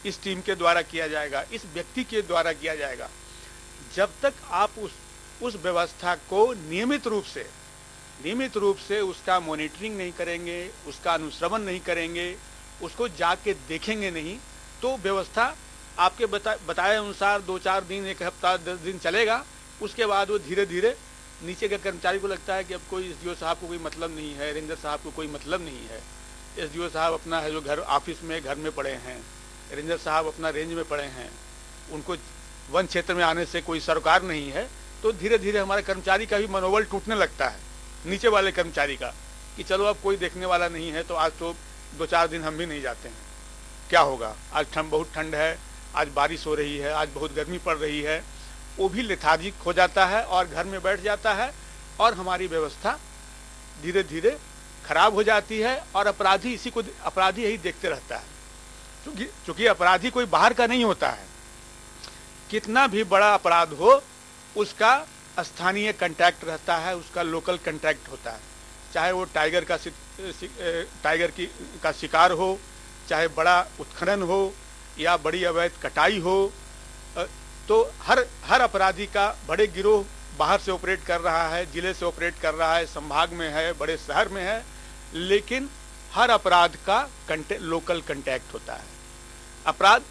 इस टीम के द्वारा किया जाएगा, इस व्यक्ति के द्वारा किया जाएगा। जब तक आप उस व्यवस्था को नियमित रूप से उसका मॉनिटरिंग नहीं करेंगे, उसका अनुश्रवण नहीं करेंगे, उसको जाके देखेंगे नहीं, तो व्यवस्था आपके बताए अनुसार 2-4 दिन, 1 हफ्ता, 10 दिन चलेगा, उसके बाद वो धीरे धीरे नीचे के कर्मचारी को लगता है कि अब कोई एसडीओ साहब को कोई मतलब नहीं है, रेंजर साहब को कोई मतलब नहीं है, एसडीओ साहब अपना है जो घर ऑफिस में घर में पड़े हैं, रेंजर साहब अपना रेंज में पड़े हैं, उनको वन क्षेत्र में आने से कोई सरोकार नहीं है। तो धीरे धीरे हमारे कर्मचारी का भी मनोबल टूटने लगता है, नीचे वाले कर्मचारी का, कि चलो अब कोई देखने वाला नहीं है तो आज तो 2-4 दिन हम भी नहीं जाते हैं। क्या होगा, आज बहुत ठंड है, आज बारिश हो रही है, आज बहुत गर्मी पड़ रही है, वो भी लेथार्जिक हो जाता है और घर में बैठ जाता है और हमारी व्यवस्था धीरे धीरे खराब हो जाती है और अपराधी अपराधी यही देखते रहता है। क्योंकि अपराधी कोई बाहर का नहीं होता है, कितना भी बड़ा अपराध हो उसका स्थानीय कांटेक्ट रहता है, उसका लोकल कांटेक्ट होता है, चाहे वो टाइगर का शिकार हो, चाहे बड़ा उत्खनन हो या बड़ी अवैध कटाई हो। तो हर अपराधी का बड़े गिरोह बाहर से ऑपरेट कर रहा है, जिले से ऑपरेट कर रहा है, संभाग में है, बड़े शहर में है, लेकिन हर अपराध का लोकल कांटेक्ट होता है। अपराध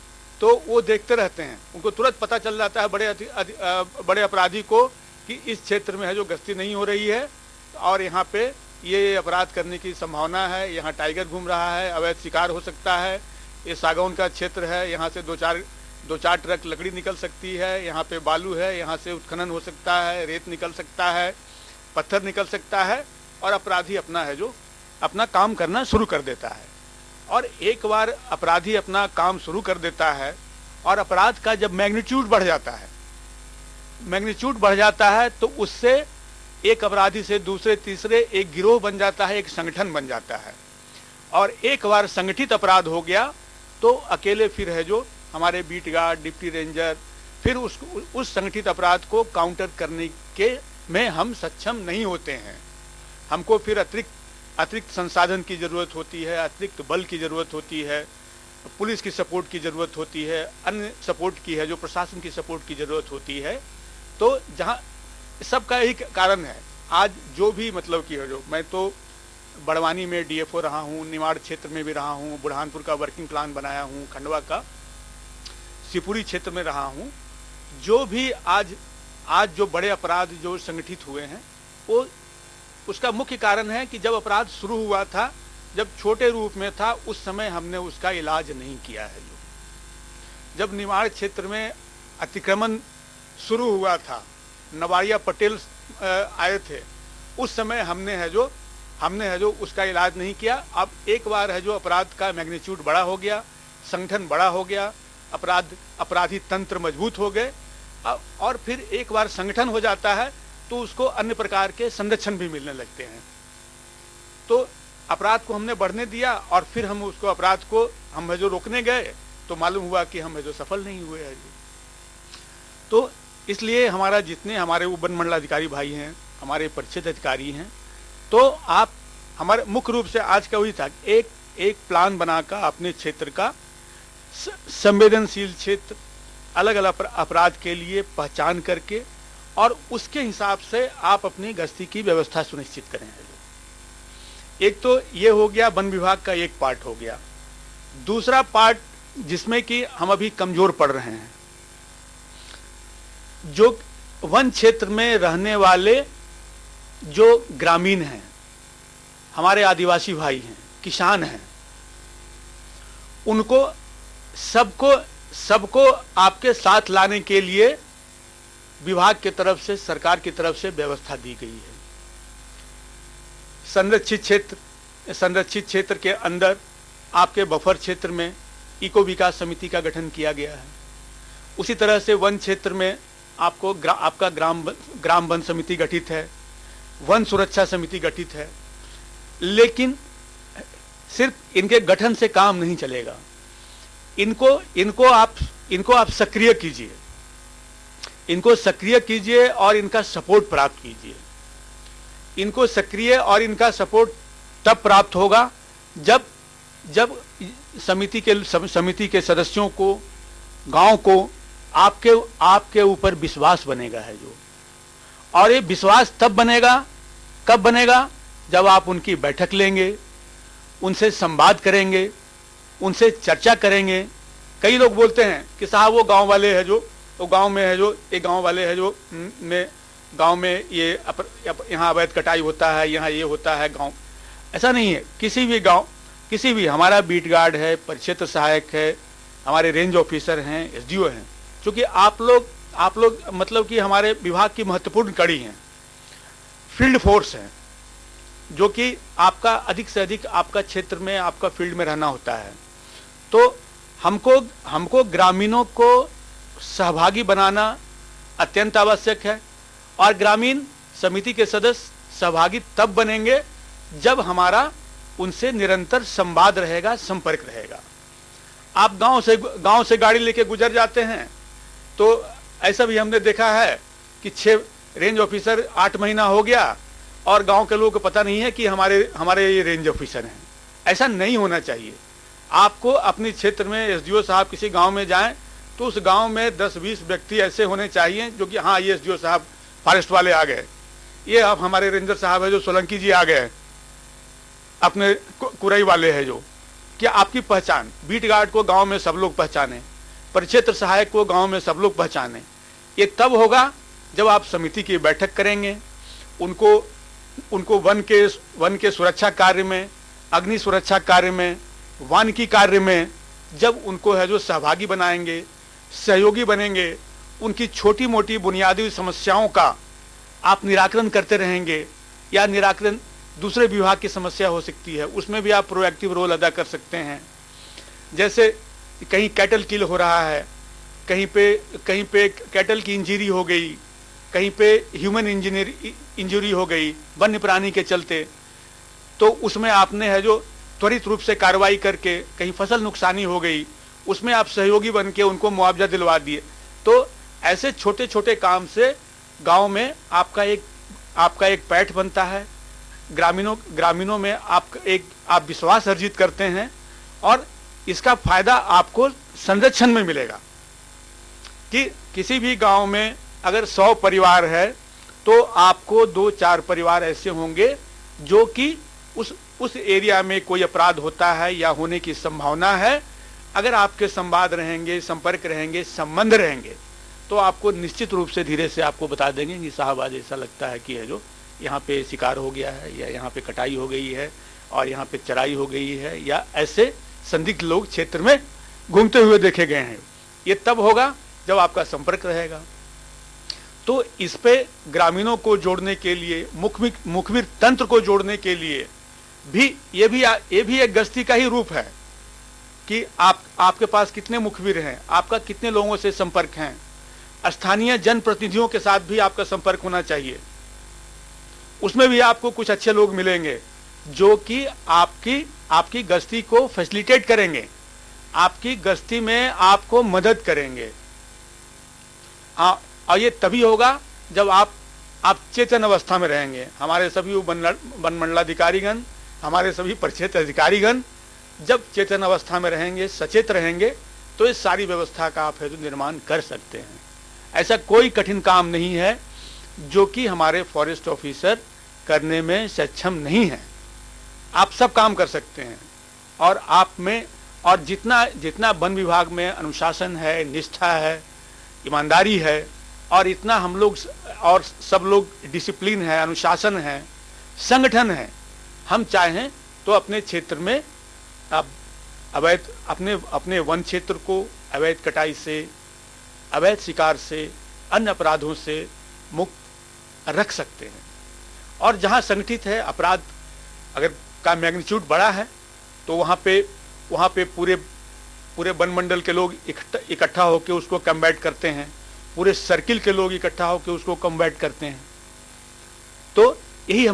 तो वो देखते रहते हैं, उनको तुरंत पता चल जाता है बड़े अपराधी को कि इस क्षेत्र में है जो गश्ती नहीं हो रही है और यहाँ पे ये अपराध करने की संभावना है, यहाँ टाइगर घूम रहा है, अवैध शिकार हो सकता है, ये सागौन का क्षेत्र है, यहाँ से दो चार ट्रक लकड़ी निकल सकती है, यहाँ पे बालू है, यहाँ से उत्खनन हो सकता है, रेत निकल सकता है, पत्थर निकल सकता है, और अपराधी अपना है जो अपना काम करना शुरू कर देता है। और एक बार अपराधी अपना काम शुरू कर देता है और अपराध का जब मैग्नीट्यूड बढ़ जाता है तो उससे एक अपराधी से दूसरे तीसरे एक गिरोह बन जाता है, एक संगठन बन जाता है। और एक बार संगठित अपराध हो गया तो अकेले फिर है जो हमारे बीट गार्ड, डिप्टी रेंजर, फिर उस संगठित अपराध को काउंटर करने के में हम सक्षम नहीं होते हैं। हमको फिर अतिरिक्त संसाधन की जरूरत होती है, अतिरिक्त बल की जरूरत होती है, पुलिस की सपोर्ट की जरूरत होती है, अन्य सपोर्ट की है जो प्रशासन की सपोर्ट की जरूरत होती है। तो जहाँ सबका यही कारण है। आज जो भी मतलब कि जो मैं तो बड़वानी में डीएफओ रहा हूँ, निमाड़ क्षेत्र में भी रहा हूँ, बुरहानपुर का वर्किंग प्लान बनाया हूँ, खंडवा का शिवपुरी क्षेत्र में रहा हूँ। जो भी आज जो बड़े अपराध जो संगठित हुए हैं वो उसका मुख्य कारण है कि जब अपराध शुरू हुआ था, जब छोटे रूप में था, उस समय हमने उसका इलाज नहीं किया है। जब निमाड़ क्षेत्र में अतिक्रमण शुरू हुआ था, नवारिया पटेल आए थे, उस समय हमने है जो उसका इलाज नहीं किया। अब एक बार है जो अपराध का मैग्नीट्यूड बड़ा हो गया, संगठन बड़ा हो गया, अपराधी तंत्र मजबूत हो गए, और फिर एक बार संगठन हो जाता है तो उसको अन्य प्रकार के संरक्षण भी मिलने लगते हैं। तो अपराध को हमने बढ़ने दिया और फिर हम उसको अपराध को हम है जो रोकने गए तो मालूम हुआ कि हम है जो सफल नहीं हुए हैं। तो इसलिए हमारे वन मंडलाधिकारी भाई हैं, हमारे परिचित अधिकारी हैं, तो आप हमारे मुख्य रूप से आज का वही था, एक प्लान बनाकर अपने क्षेत्र का संवेदनशील क्षेत्र अलग अलग अपराध के लिए पहचान करके और उसके हिसाब से आप अपनी गश्ती की व्यवस्था सुनिश्चित करें। एक तो ये हो गया वन विभाग का एक पार्ट हो गया। दूसरा पार्ट जिसमें कि हम अभी कमजोर पड़ रहे हैं, जो वन क्षेत्र में रहने वाले जो ग्रामीण हैं, हमारे आदिवासी भाई हैं, किसान हैं, उनको सबको आपके साथ लाने के लिए विभाग की तरफ से, सरकार की तरफ से व्यवस्था दी गई है। संरक्षित क्षेत्र के अंदर आपके बफर क्षेत्र में इको विकास समिति का गठन किया गया है। उसी तरह से वन क्षेत्र में आपका ग्राम वन समिति गठित है, वन सुरक्षा समिति गठित है। लेकिन सिर्फ इनके गठन से काम नहीं चलेगा, इनको आप सक्रिय कीजिए, इनको सक्रिय कीजिए और इनका सपोर्ट प्राप्त कीजिए। इनको सक्रिय और इनका सपोर्ट तब प्राप्त होगा जब समिति के सदस्यों को, गांव को आपके ऊपर विश्वास बनेगा है जो। और ये विश्वास तब बनेगा, कब बनेगा? जब आप उनकी बैठक लेंगे, उनसे संवाद करेंगे, उनसे चर्चा करेंगे। कई लोग बोलते हैं कि साहब वो गांव वाले है जो, वो गांव में है जो, एक गांव वाले है जो गांव में ये यहाँ अवैध कटाई होता है, यहाँ ये होता है गांव। ऐसा नहीं है। किसी भी हमारा बीट गार्ड है, परिक्षेत्र सहायक है, हमारे रेंज ऑफिसर हैं, एसडीओ हैं, क्योंकि आप लोग मतलब कि हमारे विभाग की महत्वपूर्ण कड़ी हैं। फील्ड फोर्स हैं जो कि आपका अधिक से अधिक आपका क्षेत्र में, आपका फील्ड में रहना होता है। तो हमको हमको ग्रामीणों को सहभागी बनाना अत्यंत आवश्यक है। और ग्रामीण समिति के सदस्य सहभागी तब बनेंगे जब हमारा उनसे निरंतर संवाद रहेगा, संपर्क रहेगा। आप गांव से गाड़ी लेके गुजर जाते हैं तो ऐसा भी हमने देखा है कि 6 रेंज ऑफिसर 8 महीना हो गया और गांव के लोगों को पता नहीं है कि हमारे ये रेंज ऑफिसर हैं। ऐसा नहीं होना चाहिए। आपको अपने क्षेत्र में एसडीओ साहब किसी गांव में जाएं तो उस गांव में 10-20 व्यक्ति ऐसे होने चाहिए जो कि हाँ, ये एसडीओ साहब फॉरेस्ट वाले आ गए, ये अब हमारे रेंजर साहब है जो सोलंकी जी आ गए, अपने कुरई वाले हैं जो, क्या आपकी पहचान, बीट गार्ड को गांव में सब लोग पहचाने, परिक्षेत्र सहायक को गांव में सब लोग पहचाने। ये तब होगा जब आप समिति की बैठक करेंगे, उनको वन के सुरक्षा कार्य में, अग्नि सुरक्षा कार्य में, वानिकी कार्य में जब उनको है जो सहभागी बनाएंगे, सहयोगी बनेंगे, उनकी छोटी मोटी बुनियादी समस्याओं का आप निराकरण करते रहेंगे, या निराकरण दूसरे विभाग की समस्या हो सकती है उसमें भी आप प्रोएक्टिव रोल अदा कर सकते हैं। जैसे कहीं कैटल किल हो रहा है, कहीं पे कैटल की इंजरी हो गई, कहीं पे ह्यूमन इंजरी हो गई वन्य प्राणी के चलते, तो उसमें आपने है जो त्वरित रूप से कार्रवाई करके, कहीं फसल नुकसानी हो गई उसमें आप सहयोगी बन के उनको मुआवजा दिलवा दिए। तो ऐसे छोटे छोटे काम से गांव में आपका एक पैठ बनता है, ग्रामीणों में आप विश्वास अर्जित करते हैं और इसका फायदा आपको संरक्षण में मिलेगा। कि किसी भी गांव में अगर 100 परिवार है तो आपको 2-4 परिवार ऐसे होंगे जो कि उस एरिया में कोई अपराध होता है या होने की संभावना है, अगर आपके संवाद रहेंगे, संपर्क रहेंगे, संबंध रहेंगे तो आपको निश्चित रूप से धीरे से आपको बता देंगे कि साहब आज ऐसा लगता है कि है जो यहाँ पे शिकार हो गया है, या यहाँ पे कटाई हो गई है, और यहाँ पे चराई हो गई है, या ऐसे संदिग्ध लोग क्षेत्र में घूमते हुए देखे गए हैं। ये तब होगा जब आपका संपर्क रहेगा। तो इस पे ग्रामीणों को जोड़ने के लिए, मुखबिर तंत्र को जोड़ने के लिए भी ये भी एक गश्ती का ही रूप है कि आपके पास कितने मुखबिर हैं, आपका कितने लोगों से संपर्क हैं। स्थानीय जनप्रतिनिधियों के साथ भी आपका संपर्क होना चाहिए। उसमें भी आपको कुछ अच्छे लोग मिलेंगे जो कि आपकी गश्ती को फैसिलिटेट करेंगे, आपकी गश्ती में आपको मदद करेंगे। और ये तभी होगा जब आप चेतन अवस्था में रहेंगे। हमारे सभी वन मंडलाधिकारीगण, हमारे सभी परिक्षेत्र अधिकारीगण जब चेतन अवस्था में रहेंगे, सचेत रहेंगे, तो इस सारी व्यवस्था का आप निर्माण कर सकते हैं। ऐसा कोई कठिन काम नहीं है जो कि हमारे फॉरेस्ट ऑफिसर करने में सक्षम नहीं है। आप सब काम कर सकते हैं। और आप में और जितना वन विभाग में अनुशासन है, निष्ठा है, ईमानदारी है, और इतना हम लोग और सब लोग डिसिप्लिन है, अनुशासन है, संगठन है, हम चाहें तो अपने क्षेत्र में अवैध अपने वन क्षेत्र को अवैध कटाई से, अवैध शिकार से, अन्य अपराधों से मुक्त रख सकते हैं। और जहां संगठित है अपराध, अगर का मैग्नीट्यूड बड़ा है तो वहां पे पूरे वन मंडल के लोग इकट्ठा होकर उसको कम्बैट करते हैं, पूरे सर्किल के लोग इकट्ठा होकर उसको कम्बैट करते हैं। तो यही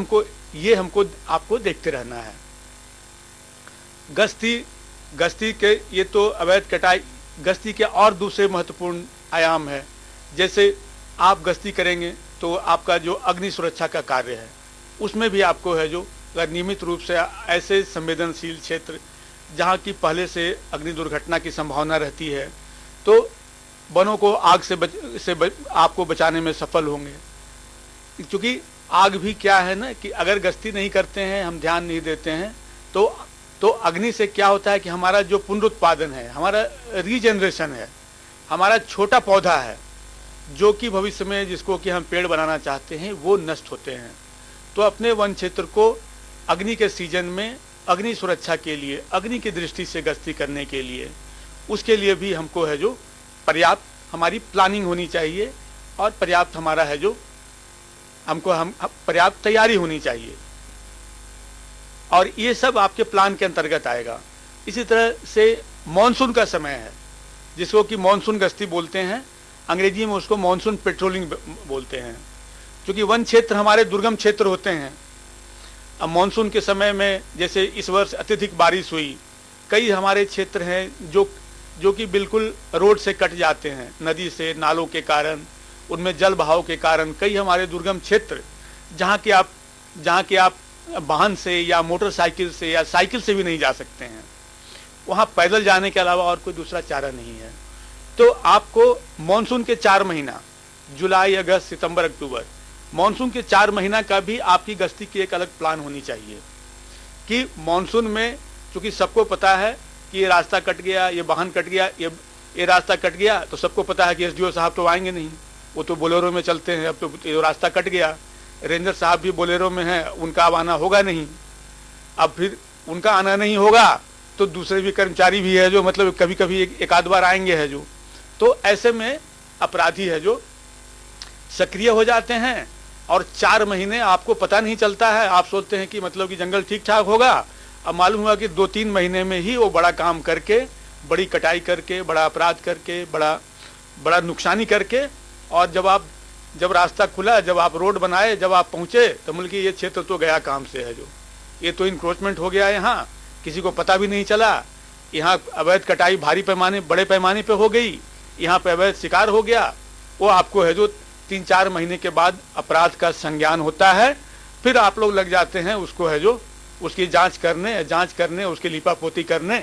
हमको आपको देखते रहना है। गश्ती के ये तो अवैध कटाई, गश्ती के और दूसरे महत्वपूर्ण आयाम है। जैसे आप गश्ती करेंगे तो आपका जो अग्नि सुरक्षा का कार्य है उसमें भी आपको है जो अगर नियमित रूप से ऐसे संवेदनशील क्षेत्र जहाँ की पहले से अग्नि दुर्घटना की संभावना रहती है तो वनों को आग से आपको बचाने में सफल होंगे। क्योंकि आग भी क्या है ना कि अगर गश्ती नहीं करते हैं, हम ध्यान नहीं देते हैं तो अग्नि से क्या होता है कि हमारा जो पुनरुत्पादन है, हमारा रीजनरेशन है, हमारा छोटा पौधा है जो कि भविष्य में जिसको कि हम पेड़ बनाना चाहते हैं वो नष्ट होते हैं। तो अपने वन क्षेत्र को अग्नि के सीजन में अग्नि सुरक्षा के लिए, अग्नि की दृष्टि से गश्ती करने के लिए, उसके लिए भी हमको है जो पर्याप्त हमारी प्लानिंग होनी चाहिए और पर्याप्त हमारा है जो हम पर्याप्त तैयारी होनी चाहिए। और ये सब आपके प्लान के अंतर्गत आएगा। इसी तरह से मानसून का समय है, जिसको कि मानसून गश्ती बोलते हैं, अंग्रेजी में उसको मानसून पेट्रोलिंग बोलते हैं। क्योंकि वन क्षेत्र हमारे दुर्गम क्षेत्र होते हैं। अब मानसून के समय में जैसे इस वर्ष अत्यधिक बारिश हुई, कई हमारे क्षेत्र हैं जो कि बिल्कुल रोड से कट जाते हैं, नदी से, नालों के कारण, उनमें जल बहाव के कारण कई हमारे दुर्गम क्षेत्र जहाँ के आप वाहन से या मोटरसाइकिल से या साइकिल से भी नहीं जा सकते हैं, वहाँ पैदल जाने के अलावा और कोई दूसरा चारा नहीं है। तो आपको मानसून के 4 महीना, जुलाई, अगस्त, सितंबर, अक्टूबर, मानसून के 4 महीना का भी आपकी गश्ती की एक अलग प्लान होनी चाहिए कि मानसून में, चूंकि सबको पता है कि ये रास्ता कट गया, ये वाहन कट गया, ये रास्ता कट गया, तो सबको पता है कि एसडीओ साहब तो आएंगे नहीं, वो तो बोलेरो में चलते हैं। अब तो ये रास्ता कट गया, रेंजर साहब भी बोलेरो में हैं, उनका अब आना होगा नहीं। अब फिर उनका आना नहीं होगा तो दूसरे भी कर्मचारी भी है जो मतलब कभी कभी एक आध बार आएंगे है जो, तो ऐसे में अपराधी है जो सक्रिय हो जाते हैं और 4 महीने आपको पता नहीं चलता है। आप सोचते हैं कि मतलब कि जंगल ठीक ठाक होगा, अब मालूम हुआ कि 2-3 महीने में ही वो बड़ा काम करके, बड़ी कटाई करके, बड़ा अपराध करके, बड़ा नुकसानी करके, और जब रास्ता खुला, जब आप रोड बनाए, जब आप पहुंचे, तो मतलब कि ये क्षेत्र तो गया काम से है जो, ये तो इंक्रोचमेंट हो गया, यहाँ किसी को पता भी नहीं चला, यहाँ अवैध कटाई बड़े पैमाने पे हो गई, यहाँ पे अवैध शिकार हो गया। वो आपको है जो 3-4 महीने के बाद अपराध का संज्ञान होता है, फिर आप लोग लग जाते हैं उसको है जो उसकी जांच करने, उसकी लिपापोती करने।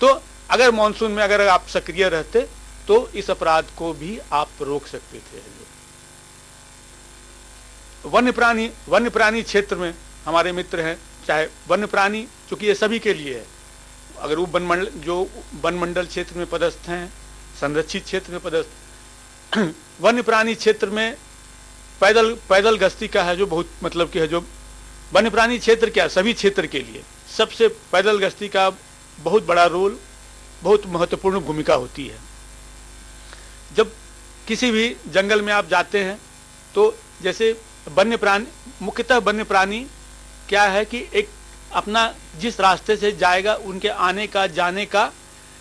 तो अगर मानसून में अगर आप सक्रिय रहते तो इस अपराध को भी आप रोक सकते थे। वन्य प्राणी क्षेत्र में हमारे मित्र हैं, चाहे वन्य प्राणी, चूंकि ये सभी के लिए है, अगर वो वन मंडल क्षेत्र में पदस्थ हैं, संरक्षित क्षेत्र में पदस्थ, वन्य प्राणी क्षेत्र में पैदल गश्ती का है जो बहुत मतलब कि है जो वन्य प्राणी क्षेत्र क्या सभी क्षेत्र के लिए सबसे पैदल गश्ती का बहुत बड़ा रोल, बहुत महत्वपूर्ण भूमिका होती है। जब किसी भी जंगल में आप जाते हैं तो जैसे वन्य प्राणी, मुख्यतः वन्य प्राणी क्या है कि एक अपना जिस रास्ते से जाएगा उनके आने का जाने का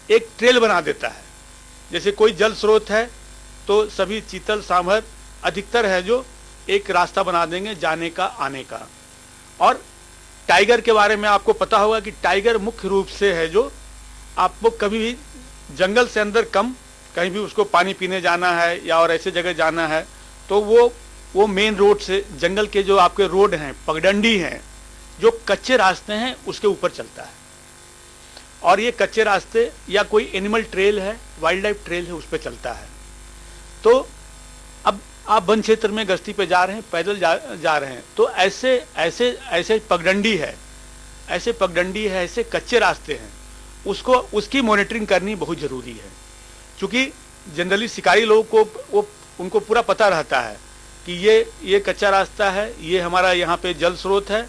एक ट्रेल बना देता है। जैसे कोई जल स्रोत है तो सभी चीतल, सांभर अधिकतर है जो एक रास्ता बना देंगे जाने का, आने का। और टाइगर के बारे में आपको पता होगा कि टाइगर मुख्य रूप से है जो आपको कभी भी जंगल से अंदर कम, कहीं भी उसको पानी पीने जाना है या और ऐसे जगह जाना है तो वो मेन रोड से, जंगल के जो आपके रोड हैं, पगडंडी हैं, जो कच्चे रास्ते हैं उसके ऊपर चलता है। और ये कच्चे रास्ते या कोई एनिमल ट्रेल है, वाइल्ड लाइफ ट्रेल है, उस पर चलता है। तो अब आप वन क्षेत्र में गश्ती पे जा रहे हैं, पैदल जा रहे हैं, तो ऐसे पगडंडी है, ऐसे कच्चे रास्ते हैं, उसकी मॉनिटरिंग करनी बहुत जरूरी है। क्योंकि जनरली शिकारी लोगों को उनको पूरा पता रहता है कि ये कच्चा रास्ता है, ये हमारा यहाँ पे जल स्रोत है,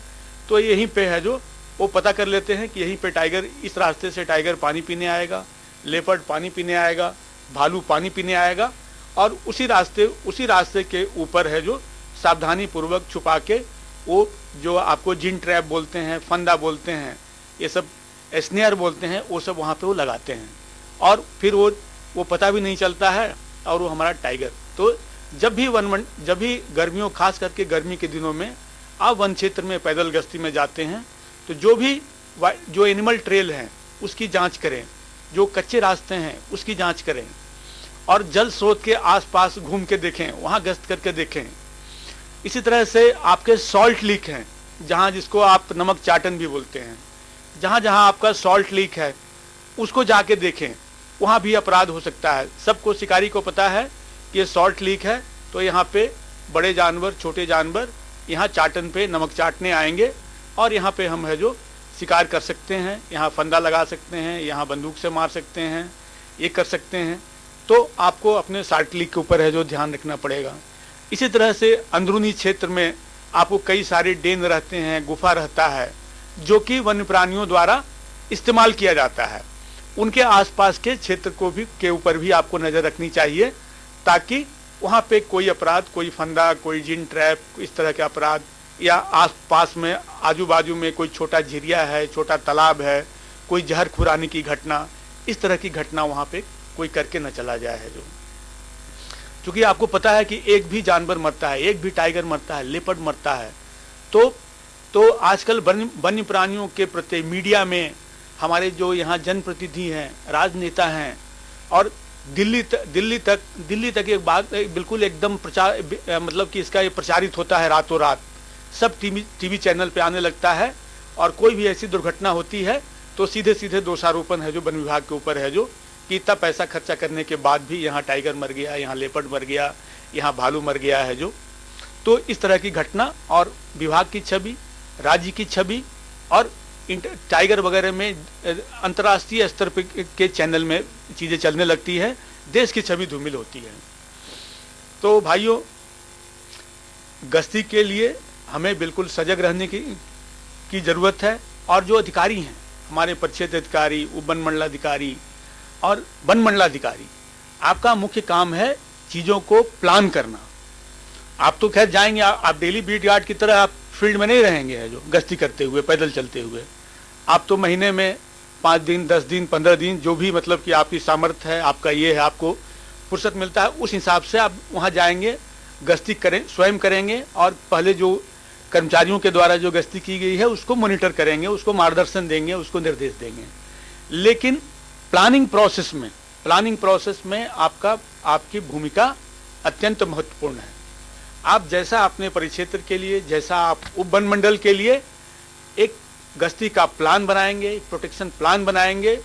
तो यहीं पे है जो वो पता कर लेते हैं कि यहीं पे टाइगर, इस रास्ते से टाइगर पानी पीने आएगा, लेपर्ड पानी पीने आएगा, भालू पानी पीने आएगा। और उसी रास्ते के ऊपर है जो सावधानी पूर्वक छुपा के वो जो आपको जिन ट्रैप बोलते हैं, फंदा बोलते हैं, ये सब स्नेयर बोलते हैं, वो सब वहाँ पे वो लगाते हैं और फिर वो पता भी नहीं चलता है और वो हमारा टाइगर। तो जब भी गर्मियों, खास करके गर्मी के दिनों में आप वन क्षेत्र में पैदल गश्ती में जाते हैं तो जो एनिमल ट्रेल हैं उसकी जांच करें, जो कच्चे रास्ते हैं उसकी जांच करें और जल स्रोत के आसपास घूम के देखें, वहाँ गश्त करके देखें। इसी तरह से आपके सॉल्ट लीक हैं, जहाँ जिसको आप नमक चाटन भी बोलते हैं, जहाँ जहाँ आपका सॉल्ट लीक है उसको जाके देखें, वहाँ भी अपराध हो सकता है। सबको, शिकारी को पता है कि ये सॉल्ट लीक है तो यहाँ पे बड़े जानवर, छोटे जानवर यहाँ चाटन पे नमक चाटने आएंगे और यहाँ पे हम है जो शिकार कर सकते हैं, यहाँ फंदा लगा सकते हैं, यहाँ बंदूक से मार सकते हैं, ये कर सकते हैं। तो आपको अपने सॉल्ट लीक के ऊपर है जो ध्यान रखना पड़ेगा। इसी तरह से अंदरूनी क्षेत्र में आपको कई सारे डेन रहते हैं, गुफा रहता है, जो कि वन्य प्राणियों द्वारा इस्तेमाल किया जाता है। उनके आसपास के क्षेत्र के ऊपर भी आपको नज़र रखनी चाहिए ताकि वहाँ पे कोई अपराध, कोई फंदा, कोई जिन ट्रैप, इस तरह के अपराध, या आसपास में आजू बाजू में कोई छोटा झिरिया है, छोटा तालाब है, कोई जहर खुरानी की घटना, इस तरह की घटना वहाँ पे कोई करके न चला जाए है जो। क्योंकि आपको पता है कि एक भी जानवर मरता है, एक भी टाइगर मरता है, लेपर्ड मरता है, तो आजकल वन्य प्राणियों के प्रति मीडिया में हमारे जो यहाँ जनप्रतिनिधि हैं, राजनेता हैं, और दिल्ली तक एक बात बिल्कुल एकदम प्रचार, मतलब कि इसका ये प्रचारित होता है रातों रात, सब टीवी चैनल पे आने लगता है, और कोई भी ऐसी दुर्घटना होती है तो सीधे सीधे दोषारोपण है जो वन विभाग के ऊपर है जो, कि इतना पैसा खर्चा करने के बाद भी यहाँ टाइगर मर गया, यहाँ लेपर्ड मर गया, यहाँ भालू मर गया है जो। तो इस तरह की घटना और विभाग की छवि, राज्य की छवि, और टाइगर वगैरह में अंतर्राष्ट्रीय स्तर के चैनल में चीज़ें चलने लगती है, देश की छवि धूमिल होती है। तो भाइयों, गश्ती के लिए हमें बिल्कुल सजग रहने की ज़रूरत है। और जो अधिकारी हैं, हमारे परिक्षेत्र अधिकारी, उप वन मंडलाधिकारी और वन मंडलाधिकारी, आपका मुख्य काम है चीज़ों को प्लान करना। आप तो खैर जाएंगे, आप डेली बीट गार्ड की तरह आप फील्ड में नहीं रहेंगे है जो, गश्ती करते हुए, पैदल चलते हुए। आप तो महीने में 5 दिन, 10 दिन, 15 दिन, जो भी मतलब कि आपकी सामर्थ्य है, आपका ये है, आपको फुर्सत मिलता है, उस हिसाब से आप वहाँ जाएंगे, गश्ती करें, स्वयं करेंगे, और पहले जो कर्मचारियों के द्वारा जो गश्ती की गई है उसको मॉनिटर करेंगे, उसको मार्गदर्शन देंगे, उसको निर्देश देंगे। लेकिन प्लानिंग प्रोसेस में आपकी भूमिका अत्यंत महत्वपूर्ण है। आप जैसा अपने परिक्षेत्र के लिए, जैसा आप उप वन मंडल के लिए एक गश्ती का प्लान बनाएंगे, प्रोटेक्शन प्लान बनाएंगे,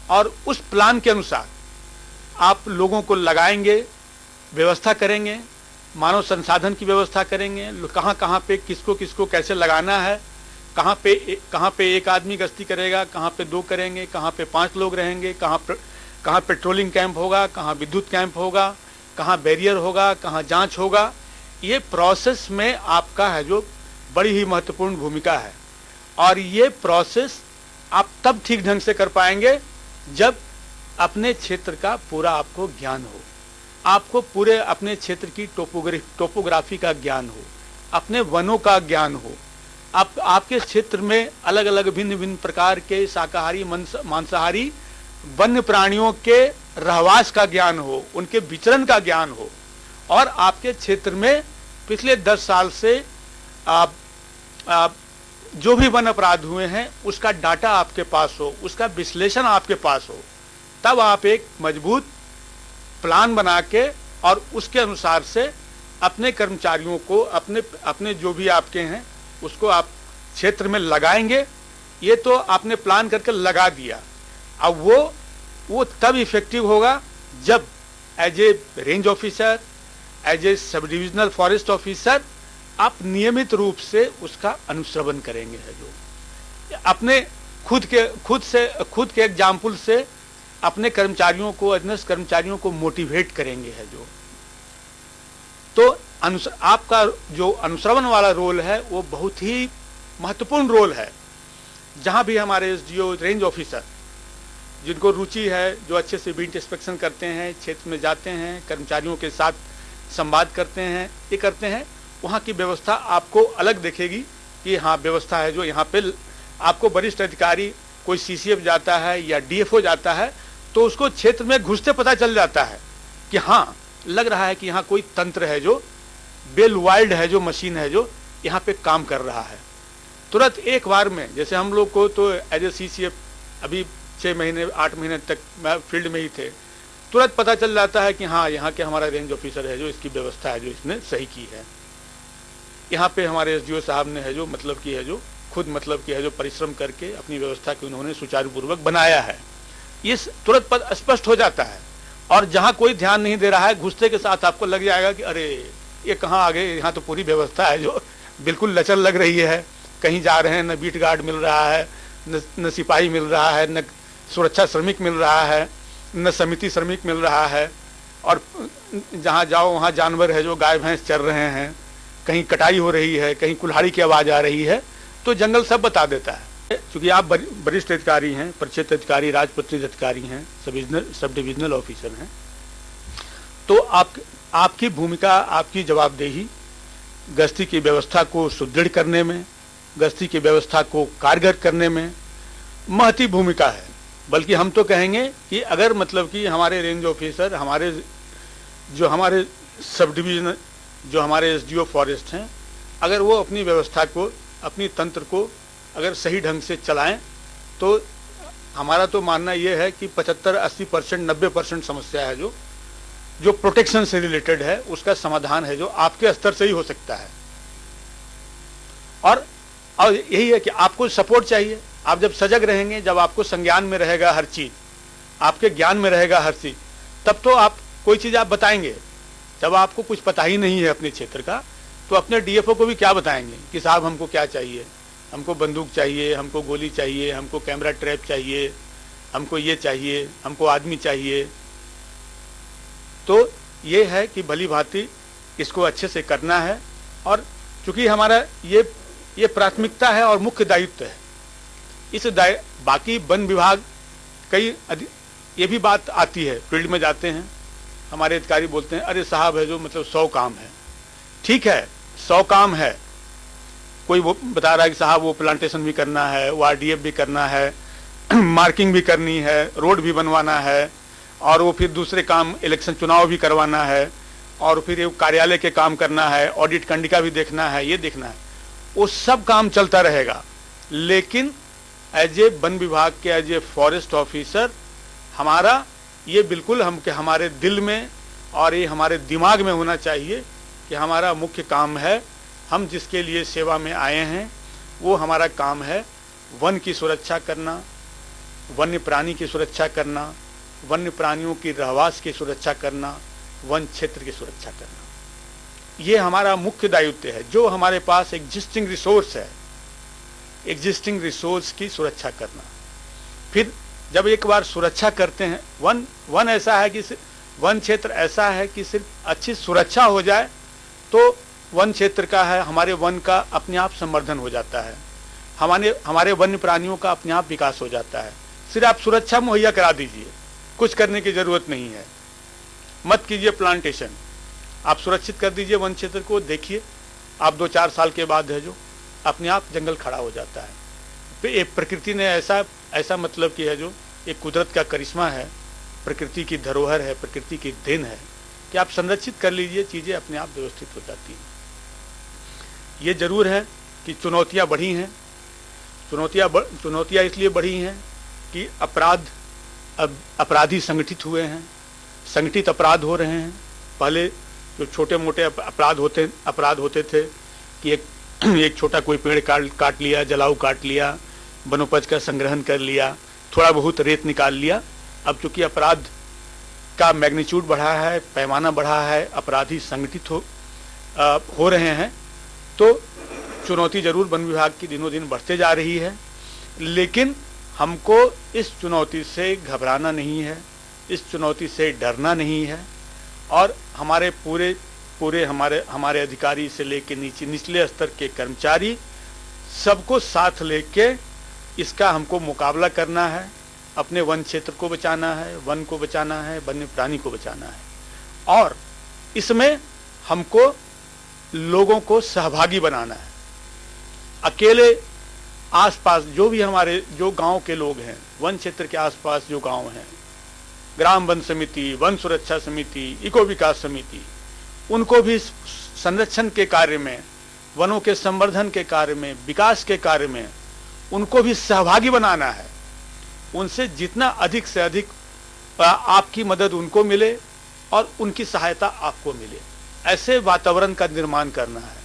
और उस प्लान के अनुसार आप लोगों को लगाएंगे, व्यवस्था करेंगे, मानव संसाधन की व्यवस्था करेंगे, कहाँ पे किसको कैसे लगाना है, कहाँ पे एक आदमी गश्ती करेगा, कहाँ पे 2 करेंगे, कहाँ पे 5 लोग रहेंगे, कहाँ पेट्रोलिंग कैंप होगा, कहाँ विद्युत कैंप होगा, कहाँ बैरियर होगा, कहाँ जांच होगा। ये प्रोसेस में आपका है जो बड़ी ही महत्वपूर्ण भूमिका है। और ये प्रोसेस आप तब ठीक ढंग से कर पाएंगे जब अपने क्षेत्र का पूरा आपको ज्ञान हो, आपको पूरे अपने क्षेत्र की टोपोग्राफी का ज्ञान हो, अपने वनों का ज्ञान हो, आपके क्षेत्र में अलग अलग भिन्न प्रकार के शाकाहारी मांसाहारी वन्य प्राणियों के रहवास का ज्ञान हो, उनके विचरण का ज्ञान हो, और आपके क्षेत्र में पिछले 10 साल से जो भी वन अपराध हुए हैं उसका डाटा आपके पास हो, उसका विश्लेषण आपके पास हो। तब आप एक मजबूत प्लान बना के और उसके अनुसार से अपने कर्मचारियों को, अपने जो भी आपके हैं उसको आप क्षेत्र में लगाएंगे। ये तो आपने प्लान करके लगा दिया, अब वो तब इफेक्टिव होगा जब as a range officer, as a sub divisional forest officer आप नियमित रूप से उसका अनुश्रवण करेंगे है जो, अपने खुद के एग्जाम्पल से अपने कर्मचारियों को, अधीनस्थ कर्मचारियों को मोटिवेट करेंगे है जो। तो आपका जो अनुश्रवण वाला रोल है वो बहुत ही महत्वपूर्ण रोल है। जहां भी हमारे एसडीओ, रेंज ऑफिसर जिनको रुचि है, जो अच्छे से बीट इंस्पेक्शन करते हैं, क्षेत्र में जाते हैं, कर्मचारियों के साथ संवाद करते हैं, ये करते हैं, वहाँ की व्यवस्था आपको अलग दिखेगी कि हाँ व्यवस्था है जो। यहाँ पे आपको वरिष्ठ अधिकारी, कोई सीसीएफ जाता है या डीएफओ जाता है तो उसको क्षेत्र में घुसते पता चल जाता है कि हाँ लग रहा है कि यहाँ कोई तंत्र है जो वेल वाइल्ड है, जो मशीन है जो यहाँ पे काम कर रहा है। तुरंत एक बार में, जैसे हम लोग को तो एज ए सीसीएफ अभी 6 महीने 8 महीने तक मैं फील्ड में ही थे, तुरंत पता चल जाता है कि हाँ यहाँ के हमारा रेंज ऑफिसर है जो इसकी व्यवस्था है जो इसने सही की है। यहाँ पे हमारे एसडीओ साहब ने है जो मतलब की है जो खुद मतलब की है जो परिश्रम करके अपनी व्यवस्था को उन्होंने सुचारू पूर्वक बनाया है, ये तुरंत स्पष्ट हो जाता है। और जहाँ कोई ध्यान नहीं दे रहा है, घुसते के साथ आपको लग जाएगा कि अरे ये कहाँ आ गए, यहाँ तो पूरी व्यवस्था है जो बिल्कुल लचर लग रही है। कहीं जा रहे हैं न बीट गार्ड मिल रहा है, न सिपाही मिल रहा है, न सुरक्षा श्रमिक मिल रहा है, न समिति श्रमिक मिल रहा है। और जहाँ जाओ वहाँ जानवर है जो गाय भैंस चर रहे हैं, कहीं कटाई हो रही है, कहीं कुल्हाड़ी की आवाज़ आ रही है, तो जंगल सब बता देता है। क्योंकि आप वरिष्ठ अधिकारी हैं, परिक्षेत्र अधिकारी, राजपत्रित अधिकारी हैं, सब डिविजनल ऑफिसर हैं, तो आपकी भूमिका, आपकी जवाबदेही गश्ती की व्यवस्था को सुदृढ़ करने में, गश्ती की व्यवस्था को कारगर करने में, महती भूमिका है। बल्कि हम तो कहेंगे कि अगर मतलब कि हमारे रेंज ऑफिसर, हमारे सब डिवीजन, जो हमारे एसडीओ फॉरेस्ट हैं, अगर वो अपनी व्यवस्था को, अपनी तंत्र को अगर सही ढंग से चलाएं, तो हमारा तो मानना ये है कि 75-80%, 90% समस्या है जो प्रोटेक्शन से रिलेटेड है, उसका समाधान है जो आपके स्तर से ही हो सकता है। और यही है कि आपको सपोर्ट चाहिए। आप जब सजग रहेंगे, जब आपको संज्ञान में रहेगा हर चीज, आपके ज्ञान में रहेगा हर चीज, तब तो आप कोई चीज आप बताएंगे। जब आपको कुछ पता ही नहीं है अपने क्षेत्र का, तो अपने डीएफओ को भी क्या बताएंगे कि साहब हमको क्या चाहिए, हमको बंदूक चाहिए, हमको गोली चाहिए, हमको कैमरा ट्रैप चाहिए, हमको ये चाहिए, हमको आदमी चाहिए। तो ये है कि भली भांति इसको अच्छे से करना है। और चूंकि हमारा ये प्राथमिकता है और मुख्य दायित्व है, बाकी वन विभाग ये भी बात आती है, फील्ड में जाते हैं, हमारे अधिकारी बोलते हैं अरे साहब है जो मतलब 100 काम है। ठीक है, 100 काम है। कोई वो बता रहा है कि साहब वो प्लांटेशन भी करना है, वो आरडीएफ भी करना है, मार्किंग भी करनी है, रोड भी बनवाना है, और वो फिर दूसरे काम इलेक्शन चुनाव भी करवाना है, और फिर ये कार्यालय के काम करना है, ऑडिट कंडिका भी देखना है, ये देखना है। वो सब काम चलता रहेगा, लेकिन एज ए वन विभाग के, एज ए फॉरेस्ट ऑफिसर, हमारा ये बिल्कुल हमारे दिल में और ये हमारे दिमाग में होना चाहिए कि हमारा मुख्य काम है, हम जिसके लिए सेवा में आए हैं वो हमारा काम है वन की सुरक्षा करना, वन्य प्राणी की सुरक्षा करना, वन्य प्राणियों की रहवास की सुरक्षा करना, वन क्षेत्र की सुरक्षा करना। ये हमारा मुख्य दायित्व है। जो हमारे पास एग्जिस्टिंग रिसोर्स है, एग्जिस्टिंग रिसोर्स की सुरक्षा करना। फिर जब एक बार सुरक्षा करते हैं, वन ऐसा है कि वन क्षेत्र ऐसा है कि सिर्फ अच्छी सुरक्षा हो जाए तो वन क्षेत्र का है, हमारे वन का अपने आप संवर्धन हो जाता है, हमारे वन्य प्राणियों का अपने आप विकास हो जाता है। सिर्फ आप सुरक्षा मुहैया करा दीजिए, कुछ करने की जरूरत नहीं है। मत कीजिए प्लांटेशन, आप सुरक्षित कर दीजिए वन क्षेत्र को। देखिए आप 2-4 साल के बाद है जो अपने आप जंगल खड़ा हो जाता है। फिर प्रकृति ने ऐसा मतलब कि है जो एक कुदरत का करिश्मा है, प्रकृति की धरोहर है, प्रकृति की देन है कि आप संरक्षित कर लीजिए, चीजें अपने आप व्यवस्थित हो जाती हैं। ये जरूर है कि चुनौतियां बढ़ी हैं। चुनौतियां इसलिए बढ़ी हैं कि अपराधी संगठित हुए हैं, संगठित अपराध हो रहे हैं। पहले जो छोटे मोटे अपराध होते थे कि एक छोटा कोई पेड़ काट लिया, जलाऊ काट लिया, वनोपज का संग्रहण कर लिया, थोड़ा बहुत रेत निकाल लिया। अब चूंकि अपराध का मैग्नीट्यूड बढ़ा है, पैमाना बढ़ा है, अपराधी संगठित हो रहे हैं, तो चुनौती जरूर वन विभाग की दिनों दिन बढ़ते जा रही है। लेकिन हमको इस चुनौती से घबराना नहीं है, इस चुनौती से डरना नहीं है, और हमारे पूरे हमारे अधिकारी से लेके निचले स्तर के कर्मचारी सबको साथ लेके इसका हमको मुकाबला करना है। अपने वन क्षेत्र को बचाना है, वन को बचाना है, वन्य प्राणी को बचाना है, और इसमें हमको लोगों को सहभागी बनाना है। अकेले आसपास जो गांव के लोग हैं, वन क्षेत्र के आसपास जो गांव हैं, ग्राम वन समिति, वन सुरक्षा समिति, इको विकास समिति, उनको भी संरक्षण के कार्य में, वनों के संवर्धन के कार्य में, विकास के कार्य में उनको भी सहभागी बनाना है। उनसे जितना अधिक से अधिक आपकी मदद उनको मिले और उनकी सहायता आपको मिले, ऐसे वातावरण का निर्माण करना है।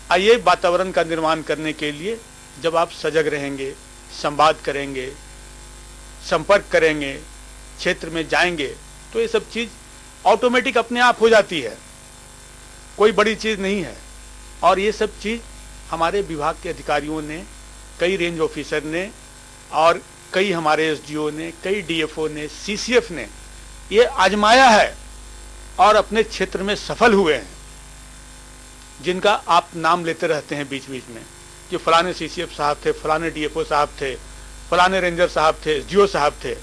आइए वातावरण का निर्माण करने के लिए जब आप सजग रहेंगे, संवाद करेंगे, संपर्क करेंगे, क्षेत्र में जाएंगे, तो ये सब चीज ऑटोमेटिक अपने आप हो जाती है, कोई बड़ी चीज नहीं है। और ये सब चीज हमारे विभाग के अधिकारियों ने, कई रेंज ऑफिसर ने, और कई हमारे एसडीओ ने, कई डीएफओ ने, सीसीएफ ने ये आजमाया है और अपने क्षेत्र में सफल हुए हैं, जिनका आप नाम लेते रहते हैं बीच बीच में कि फलाने सीसीएफ साहब थे, फलाने डीएफओ साहब थे, फलाने रेंजर साहब थे, एसडीओ साहब थे।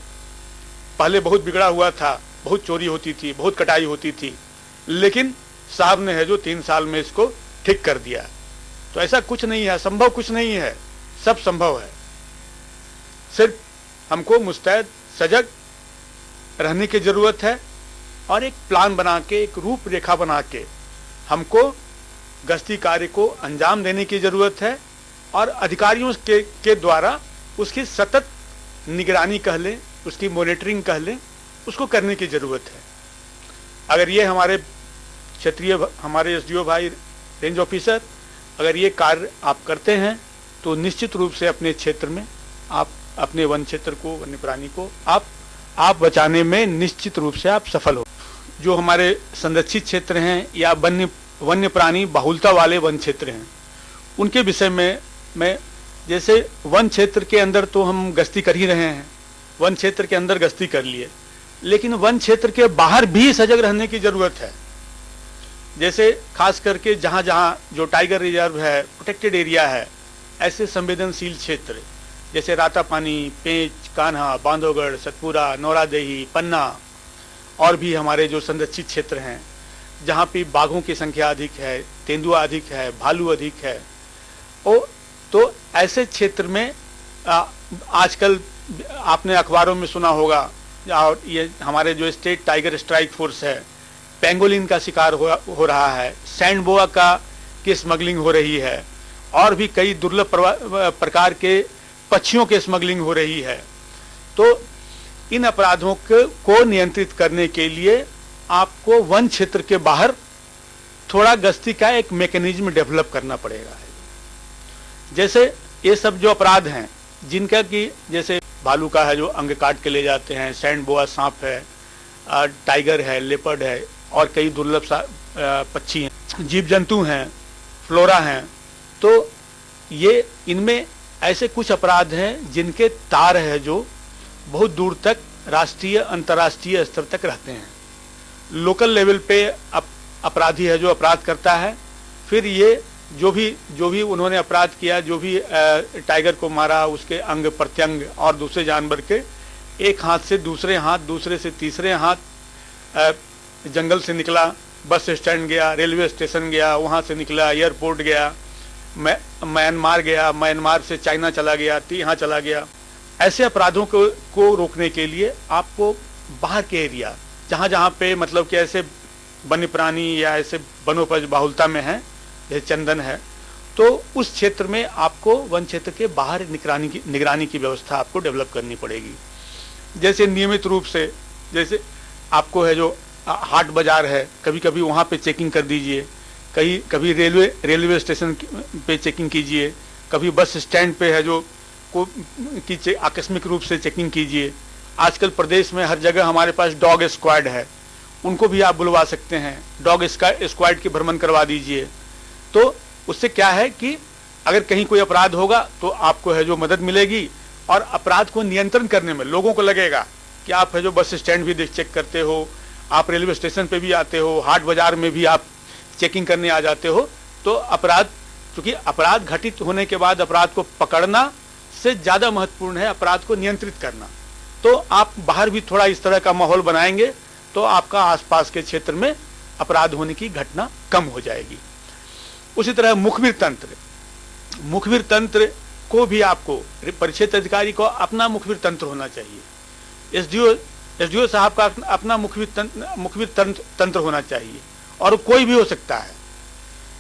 पहले बहुत बिगड़ा हुआ था, बहुत चोरी होती थी, बहुत कटाई होती थी, लेकिन साहब ने है जो 3 साल में इसको ठीक कर दिया। तो ऐसा कुछ नहीं है, संभव कुछ नहीं है, सब संभव है, सिर्फ हमको मुस्तैद सजग रहने की जरूरत है और एक प्लान बना के, एक रूपरेखा बना के हमको गश्ती कार्य को अंजाम देने की जरूरत है और अधिकारियों के द्वारा उसकी सतत निगरानी कह लें, उसकी मॉनिटरिंग कह लें, उसको करने की जरूरत है। अगर ये हमारे क्षेत्रीय, हमारे एसडीओ भाई, रेंज ऑफिसर, अगर ये कार्य आप करते हैं तो निश्चित रूप से अपने क्षेत्र में आप अपने वन क्षेत्र को, वन्य प्राणी को आप बचाने में निश्चित रूप से आप सफल हो। जो हमारे संरक्षित क्षेत्र हैं या वन्य प्राणी बहुलता वाले वन क्षेत्र हैं, उनके विषय में मैं, जैसे वन क्षेत्र के अंदर तो हम गश्ती कर ही रहे हैं, वन क्षेत्र के अंदर गश्ती कर लिए, लेकिन वन क्षेत्र के बाहर भी सजग रहने की जरूरत है। जैसे खास करके जहां जहां जो टाइगर रिजर्व है, प्रोटेक्टेड एरिया है, ऐसे संवेदनशील क्षेत्र जैसे रातापानी, पेंच, कान्हा, बांधवगढ़, सतपुरा, नौरादेही, पन्ना और भी हमारे जो संरक्षित क्षेत्र हैं जहाँ पे बाघों की संख्या अधिक है, तेंदुआ अधिक है, भालू अधिक है, तो ऐसे क्षेत्र में आजकल आपने अखबारों में सुना होगा, और ये हमारे जो स्टेट टाइगर स्ट्राइक फोर्स है, पेंगोलिन का शिकार हो रहा है, सैंड बोआ की स्मगलिंग हो रही है और भी कई दुर्लभ प्रकार के पक्षियों की स्मगलिंग हो रही है। तो इन अपराधों को नियंत्रित करने के लिए आपको वन क्षेत्र के बाहर थोड़ा गश्ती का एक मैकेनिज्म डेवलप करना पड़ेगा। जैसे ये सब जो अपराध हैं जिनका कि जैसे भालू का है जो अंग काट के ले जाते हैं, सैंड बोआ सांप है, टाइगर है, लेपर्ड है और कई दुर्लभ पक्षी हैं, जीव जंतु हैं, फ्लोरा हैं, तो ये इनमें ऐसे कुछ अपराध हैं जिनके तार है जो बहुत दूर तक राष्ट्रीय अंतर्राष्ट्रीय स्तर तक रहते हैं। लोकल लेवल पे अपराधी है जो अपराध करता है, फिर ये जो भी उन्होंने अपराध किया, जो भी टाइगर को मारा, उसके अंग प्रत्यंग और दूसरे जानवर के एक हाथ से दूसरे हाथ, दूसरे से तीसरे हाथ, जंगल से निकला, बस स्टैंड गया, रेलवे स्टेशन गया, वहाँ से निकला एयरपोर्ट गया, म्यांमार गया, म्यांमार से चाइना चला गया, यहाँ चला गया। ऐसे अपराधों को रोकने के लिए आपको बाहर के एरिया जहाँ जहाँ पे मतलब कि ऐसे वन्य प्राणी या ऐसे वनोपज बाहुलता में है, जैसे चंदन है, तो उस क्षेत्र में आपको वन क्षेत्र के बाहर निगरानी की व्यवस्था आपको डेवलप करनी पड़ेगी। जैसे नियमित रूप से, जैसे आपको है जो हाट बाजार है, कभी कभी वहाँ पे चेकिंग कर दीजिए, कभी रेलवे स्टेशन पे चेकिंग कीजिए, कभी बस स्टैंड पे है जो की आकस्मिक रूप से चेकिंग कीजिए। आजकल प्रदेश में हर जगह हमारे पास डॉग स्क्वाड है, उनको भी आप बुलवा सकते हैं, डॉग स्क्वाड की भ्रमण करवा दीजिए। तो उससे क्या है कि अगर कहीं कोई अपराध होगा तो आपको है जो मदद मिलेगी और अपराध को नियंत्रण करने में लोगों को लगेगा कि आप है जो बस स्टैंड भी चेक करते हो, आप रेलवे स्टेशन पे भी आते हो, हाट बाजार में भी आप चेकिंग करने आ जाते हो। तो अपराध, क्योंकि अपराध घटित होने के बाद अपराध को पकड़ना से ज्यादा महत्वपूर्ण है अपराध को नियंत्रित करना। तो आप बाहर भी थोड़ा इस तरह का माहौल बनाएंगे तो आपका आसपास के क्षेत्र में अपराध होने की घटना कम हो जाएगी। उसी तरह मुखबिर तंत्र को भी आपको, परिक्षेत्र अधिकारी को अपना मुखबिर तंत्र होना चाहिए। एसडीओ साहब का अपना मुखबिर तंत्र होना चाहिए, और कोई भी हो सकता है,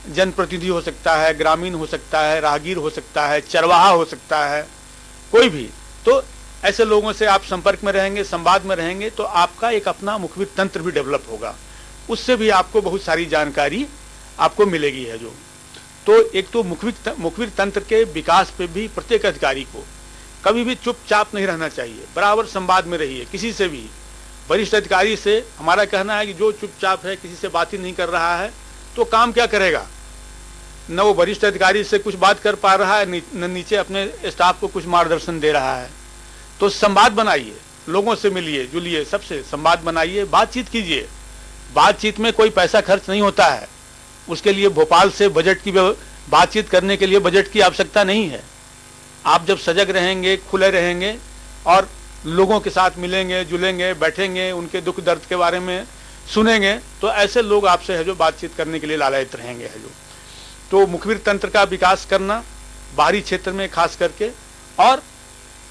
जनप्रतिनिधि हो सकता है, ग्रामीण हो सकता है, राहगीर हो सकता है, चरवाहा हो सकता है, कोई भी। तो ऐसे लोगों से आप संपर्क में रहेंगे, संवाद में रहेंगे, तो आपका एक अपना मुखबिर तंत्र भी डेवलप होगा, उससे भी आपको बहुत सारी जानकारी आपको मिलेगी है जो। तो एक तो मुखबिर तंत्र के विकास पे भी प्रत्येक अधिकारी को कभी भी चुपचाप नहीं रहना चाहिए, बराबर संवाद में रहिए किसी से भी। वरिष्ठ अधिकारी से हमारा कहना है कि जो चुपचाप है, किसी से बात ही नहीं कर रहा है, तो काम क्या करेगा? न वो वरिष्ठ अधिकारी से कुछ बात कर पा रहा है, न नीचे अपने स्टाफ को कुछ मार्गदर्शन दे रहा है। तो संवाद बनाइए, लोगों से मिलिए जुलिए, सबसे संवाद बनाइए, बातचीत कीजिए। बातचीत में कोई पैसा खर्च नहीं होता है, उसके लिए भोपाल से बजट की बातचीत करने के लिए बजट की आवश्यकता नहीं है। आप जब सजग रहेंगे, खुले रहेंगे और लोगों के साथ मिलेंगे जुलेंगे, बैठेंगे, उनके दुख दर्द के बारे में सुनेंगे, तो ऐसे लोग आपसे है जो बातचीत करने के लिए लालायित रहेंगे है जो। तो मुखबिर तंत्र का विकास करना बाहरी क्षेत्र में खास करके, और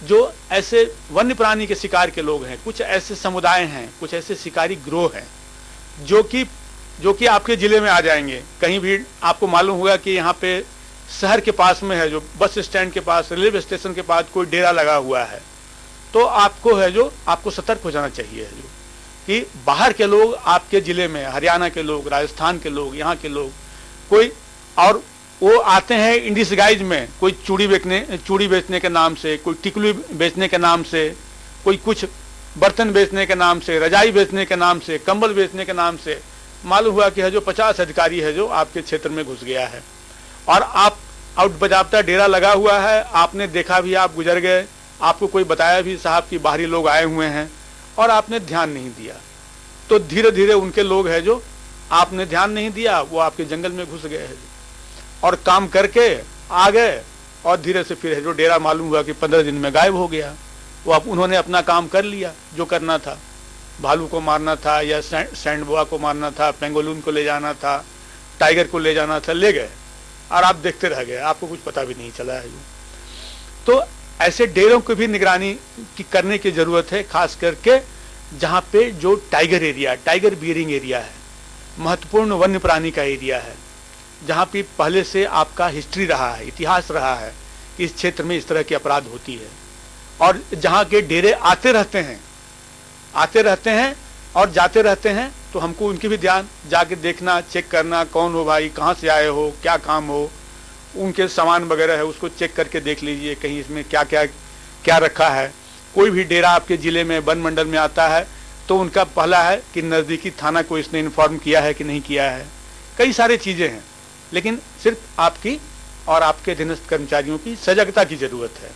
जो ऐसे वन्य प्राणी के शिकार के लोग हैं, कुछ ऐसे समुदाय हैं, कुछ ऐसे शिकारी गिरोह हैं जो कि आपके जिले में आ जाएंगे। कहीं भी आपको मालूम होगा कि यहाँ पे शहर के पास में है, जो बस स्टैंड के पास, रेलवे स्टेशन के पास कोई डेरा लगा हुआ है, तो आपको है जो आपको सतर्क हो जाना चाहिए है जो कि बाहर के लोग आपके जिले में, हरियाणा के लोग, राजस्थान के लोग, यहाँ के लोग कोई, और वो आते हैं इन डिसगाइज में, कोई चूड़ी बेचने के नाम से, कोई टिकली बेचने के नाम से, कोई कुछ बर्तन बेचने के नाम से, रजाई बेचने के नाम से, कंबल बेचने के नाम से। मालूम हुआ कि है जो 50 अधिकारी है जो आपके क्षेत्र में घुस गया है और आप आउट बजाबता डेरा लगा हुआ है, आपने देखा भी, आप गुजर गए, आपको कोई बताया भी साहब कि बाहरी लोग आए हुए हैं और आपने ध्यान नहीं दिया, तो धीरे धीरे उनके लोग हैं जो आपने ध्यान नहीं दिया, वो आपके जंगल में घुस गए हैं और काम करके आ गए और धीरे से फिर है जो डेरा मालूम हुआ कि 15 दिन में गायब हो गया। वो अब उन्होंने अपना काम कर लिया जो करना था, भालू को मारना था या सैंडबोआ को मारना था, पेंगोलून को ले जाना था, टाइगर को ले जाना था, ले गए और आप देखते रह गए, आपको कुछ पता भी नहीं चला है। तो ऐसे डेरों की भी निगरानी करने की जरूरत है, खास करके जहाँ पे जो tiger area, tiger bearing area है, महत्वपूर्ण वन्य प्राणी का एरिया है, जहाँ पे पहले से आपका हिस्ट्री रहा है, इतिहास रहा है कि इस क्षेत्र में इस तरह की अपराध होती है, और जहाँ के डेरे आते रहते हैं और जाते रहते हैं, तो हमको उनकी भी ध्यान जाके देखना, चेक करना, कौन हो भाई, कहाँ से आए हो, क्या काम हो, उनके सामान वगैरह है उसको चेक करके देख लीजिए कहीं इसमें क्या क्या क्या रखा है। कोई भी डेरा आपके ज़िले में, वन मंडल में आता है तो उनका पहला है कि नज़दीकी थाना को इसने इन्फॉर्म किया है कि नहीं किया है। कई सारी चीज़ें हैं, लेकिन सिर्फ आपकी और आपके अधीनस्थ कर्मचारियों की सजगता की ज़रूरत है।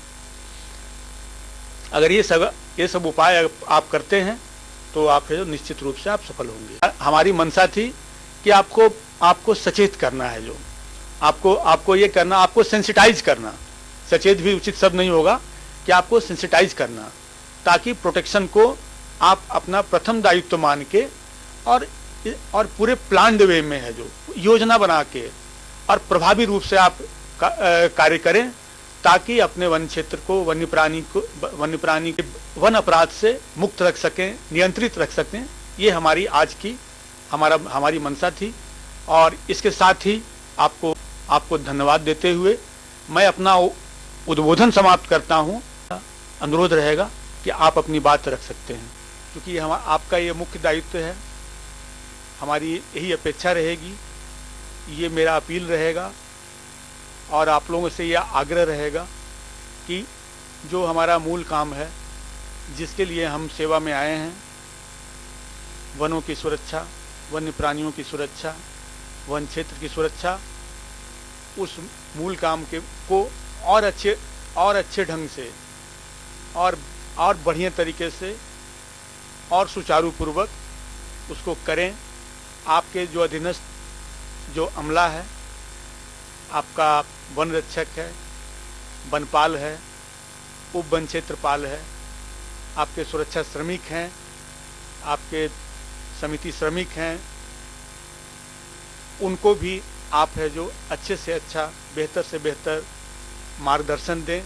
अगर ये सब उपाय आप करते हैं तो आप निश्चित रूप से आप सफल होंगे। हमारी मंशा थी कि आपको सचेत करना है, जो आपको ये करना, आपको सेंसिटाइज करना, सचेत भी उचित शब्द नहीं होगा, कि आपको सेंसिटाइज करना, ताकि प्रोटेक्शन को आप अपना प्रथम दायित्व मान के और पूरे प्लान्ड वे में है जो योजना बना के और प्रभावी रूप से आप कार्य करें, ताकि अपने वन क्षेत्र को, वन्य प्राणी के वन अपराध से मुक्त रख सकें, नियंत्रित रख सकें। ये हमारी आज की हमारी मंशा थी। और इसके साथ ही आपको धन्यवाद देते हुए मैं अपना उद्बोधन समाप्त करता हूँ। अनुरोध रहेगा कि आप अपनी बात रख सकते हैं, क्योंकि आपका ये मुख्य दायित्व है। हमारी यही अपेक्षा रहेगी, ये मेरा अपील रहेगा और आप लोगों से यह आग्रह रहेगा कि जो हमारा मूल काम है, जिसके लिए हम सेवा में आए हैं, वनों की सुरक्षा, वन्य प्राणियों की सुरक्षा, वन क्षेत्र की सुरक्षा, उस मूल काम को और अच्छे ढंग से और बढ़िया तरीके से और सुचारू पूर्वक उसको करें। आपके जो अधीनस्थ जो अमला है, आपका वन रक्षक है, वनपाल है, उप वन क्षेत्रपाल है, आपके सुरक्षा श्रमिक हैं, आपके समिति श्रमिक हैं, उनको भी आप है जो अच्छे से अच्छा, बेहतर से बेहतर मार्गदर्शन दें।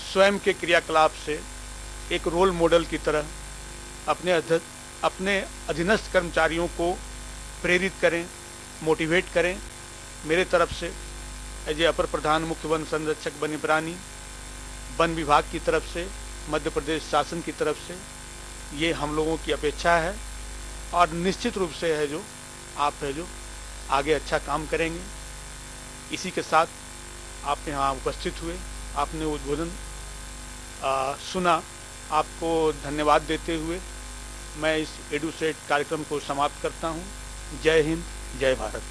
स्वयं के क्रियाकलाप से एक रोल मॉडल की तरह अपने अधीनस्थ कर्मचारियों को प्रेरित करें, मोटिवेट करें। मेरे तरफ से एज ए अपर प्रधान मुख्य वन संरक्षक वन्य प्राणी, वन विभाग की तरफ से, मध्य प्रदेश शासन की तरफ से ये हम लोगों की अपेक्षा है। और निश्चित रूप से है जो आप है जो आगे अच्छा काम करेंगे। इसी के साथ आप यहाँ उपस्थित हुए, आपने उद्बोधन सुना, आपको धन्यवाद देते हुए मैं इस एडुसेट कार्यक्रम को समाप्त करता हूँ। जय हिंद, जय भारत।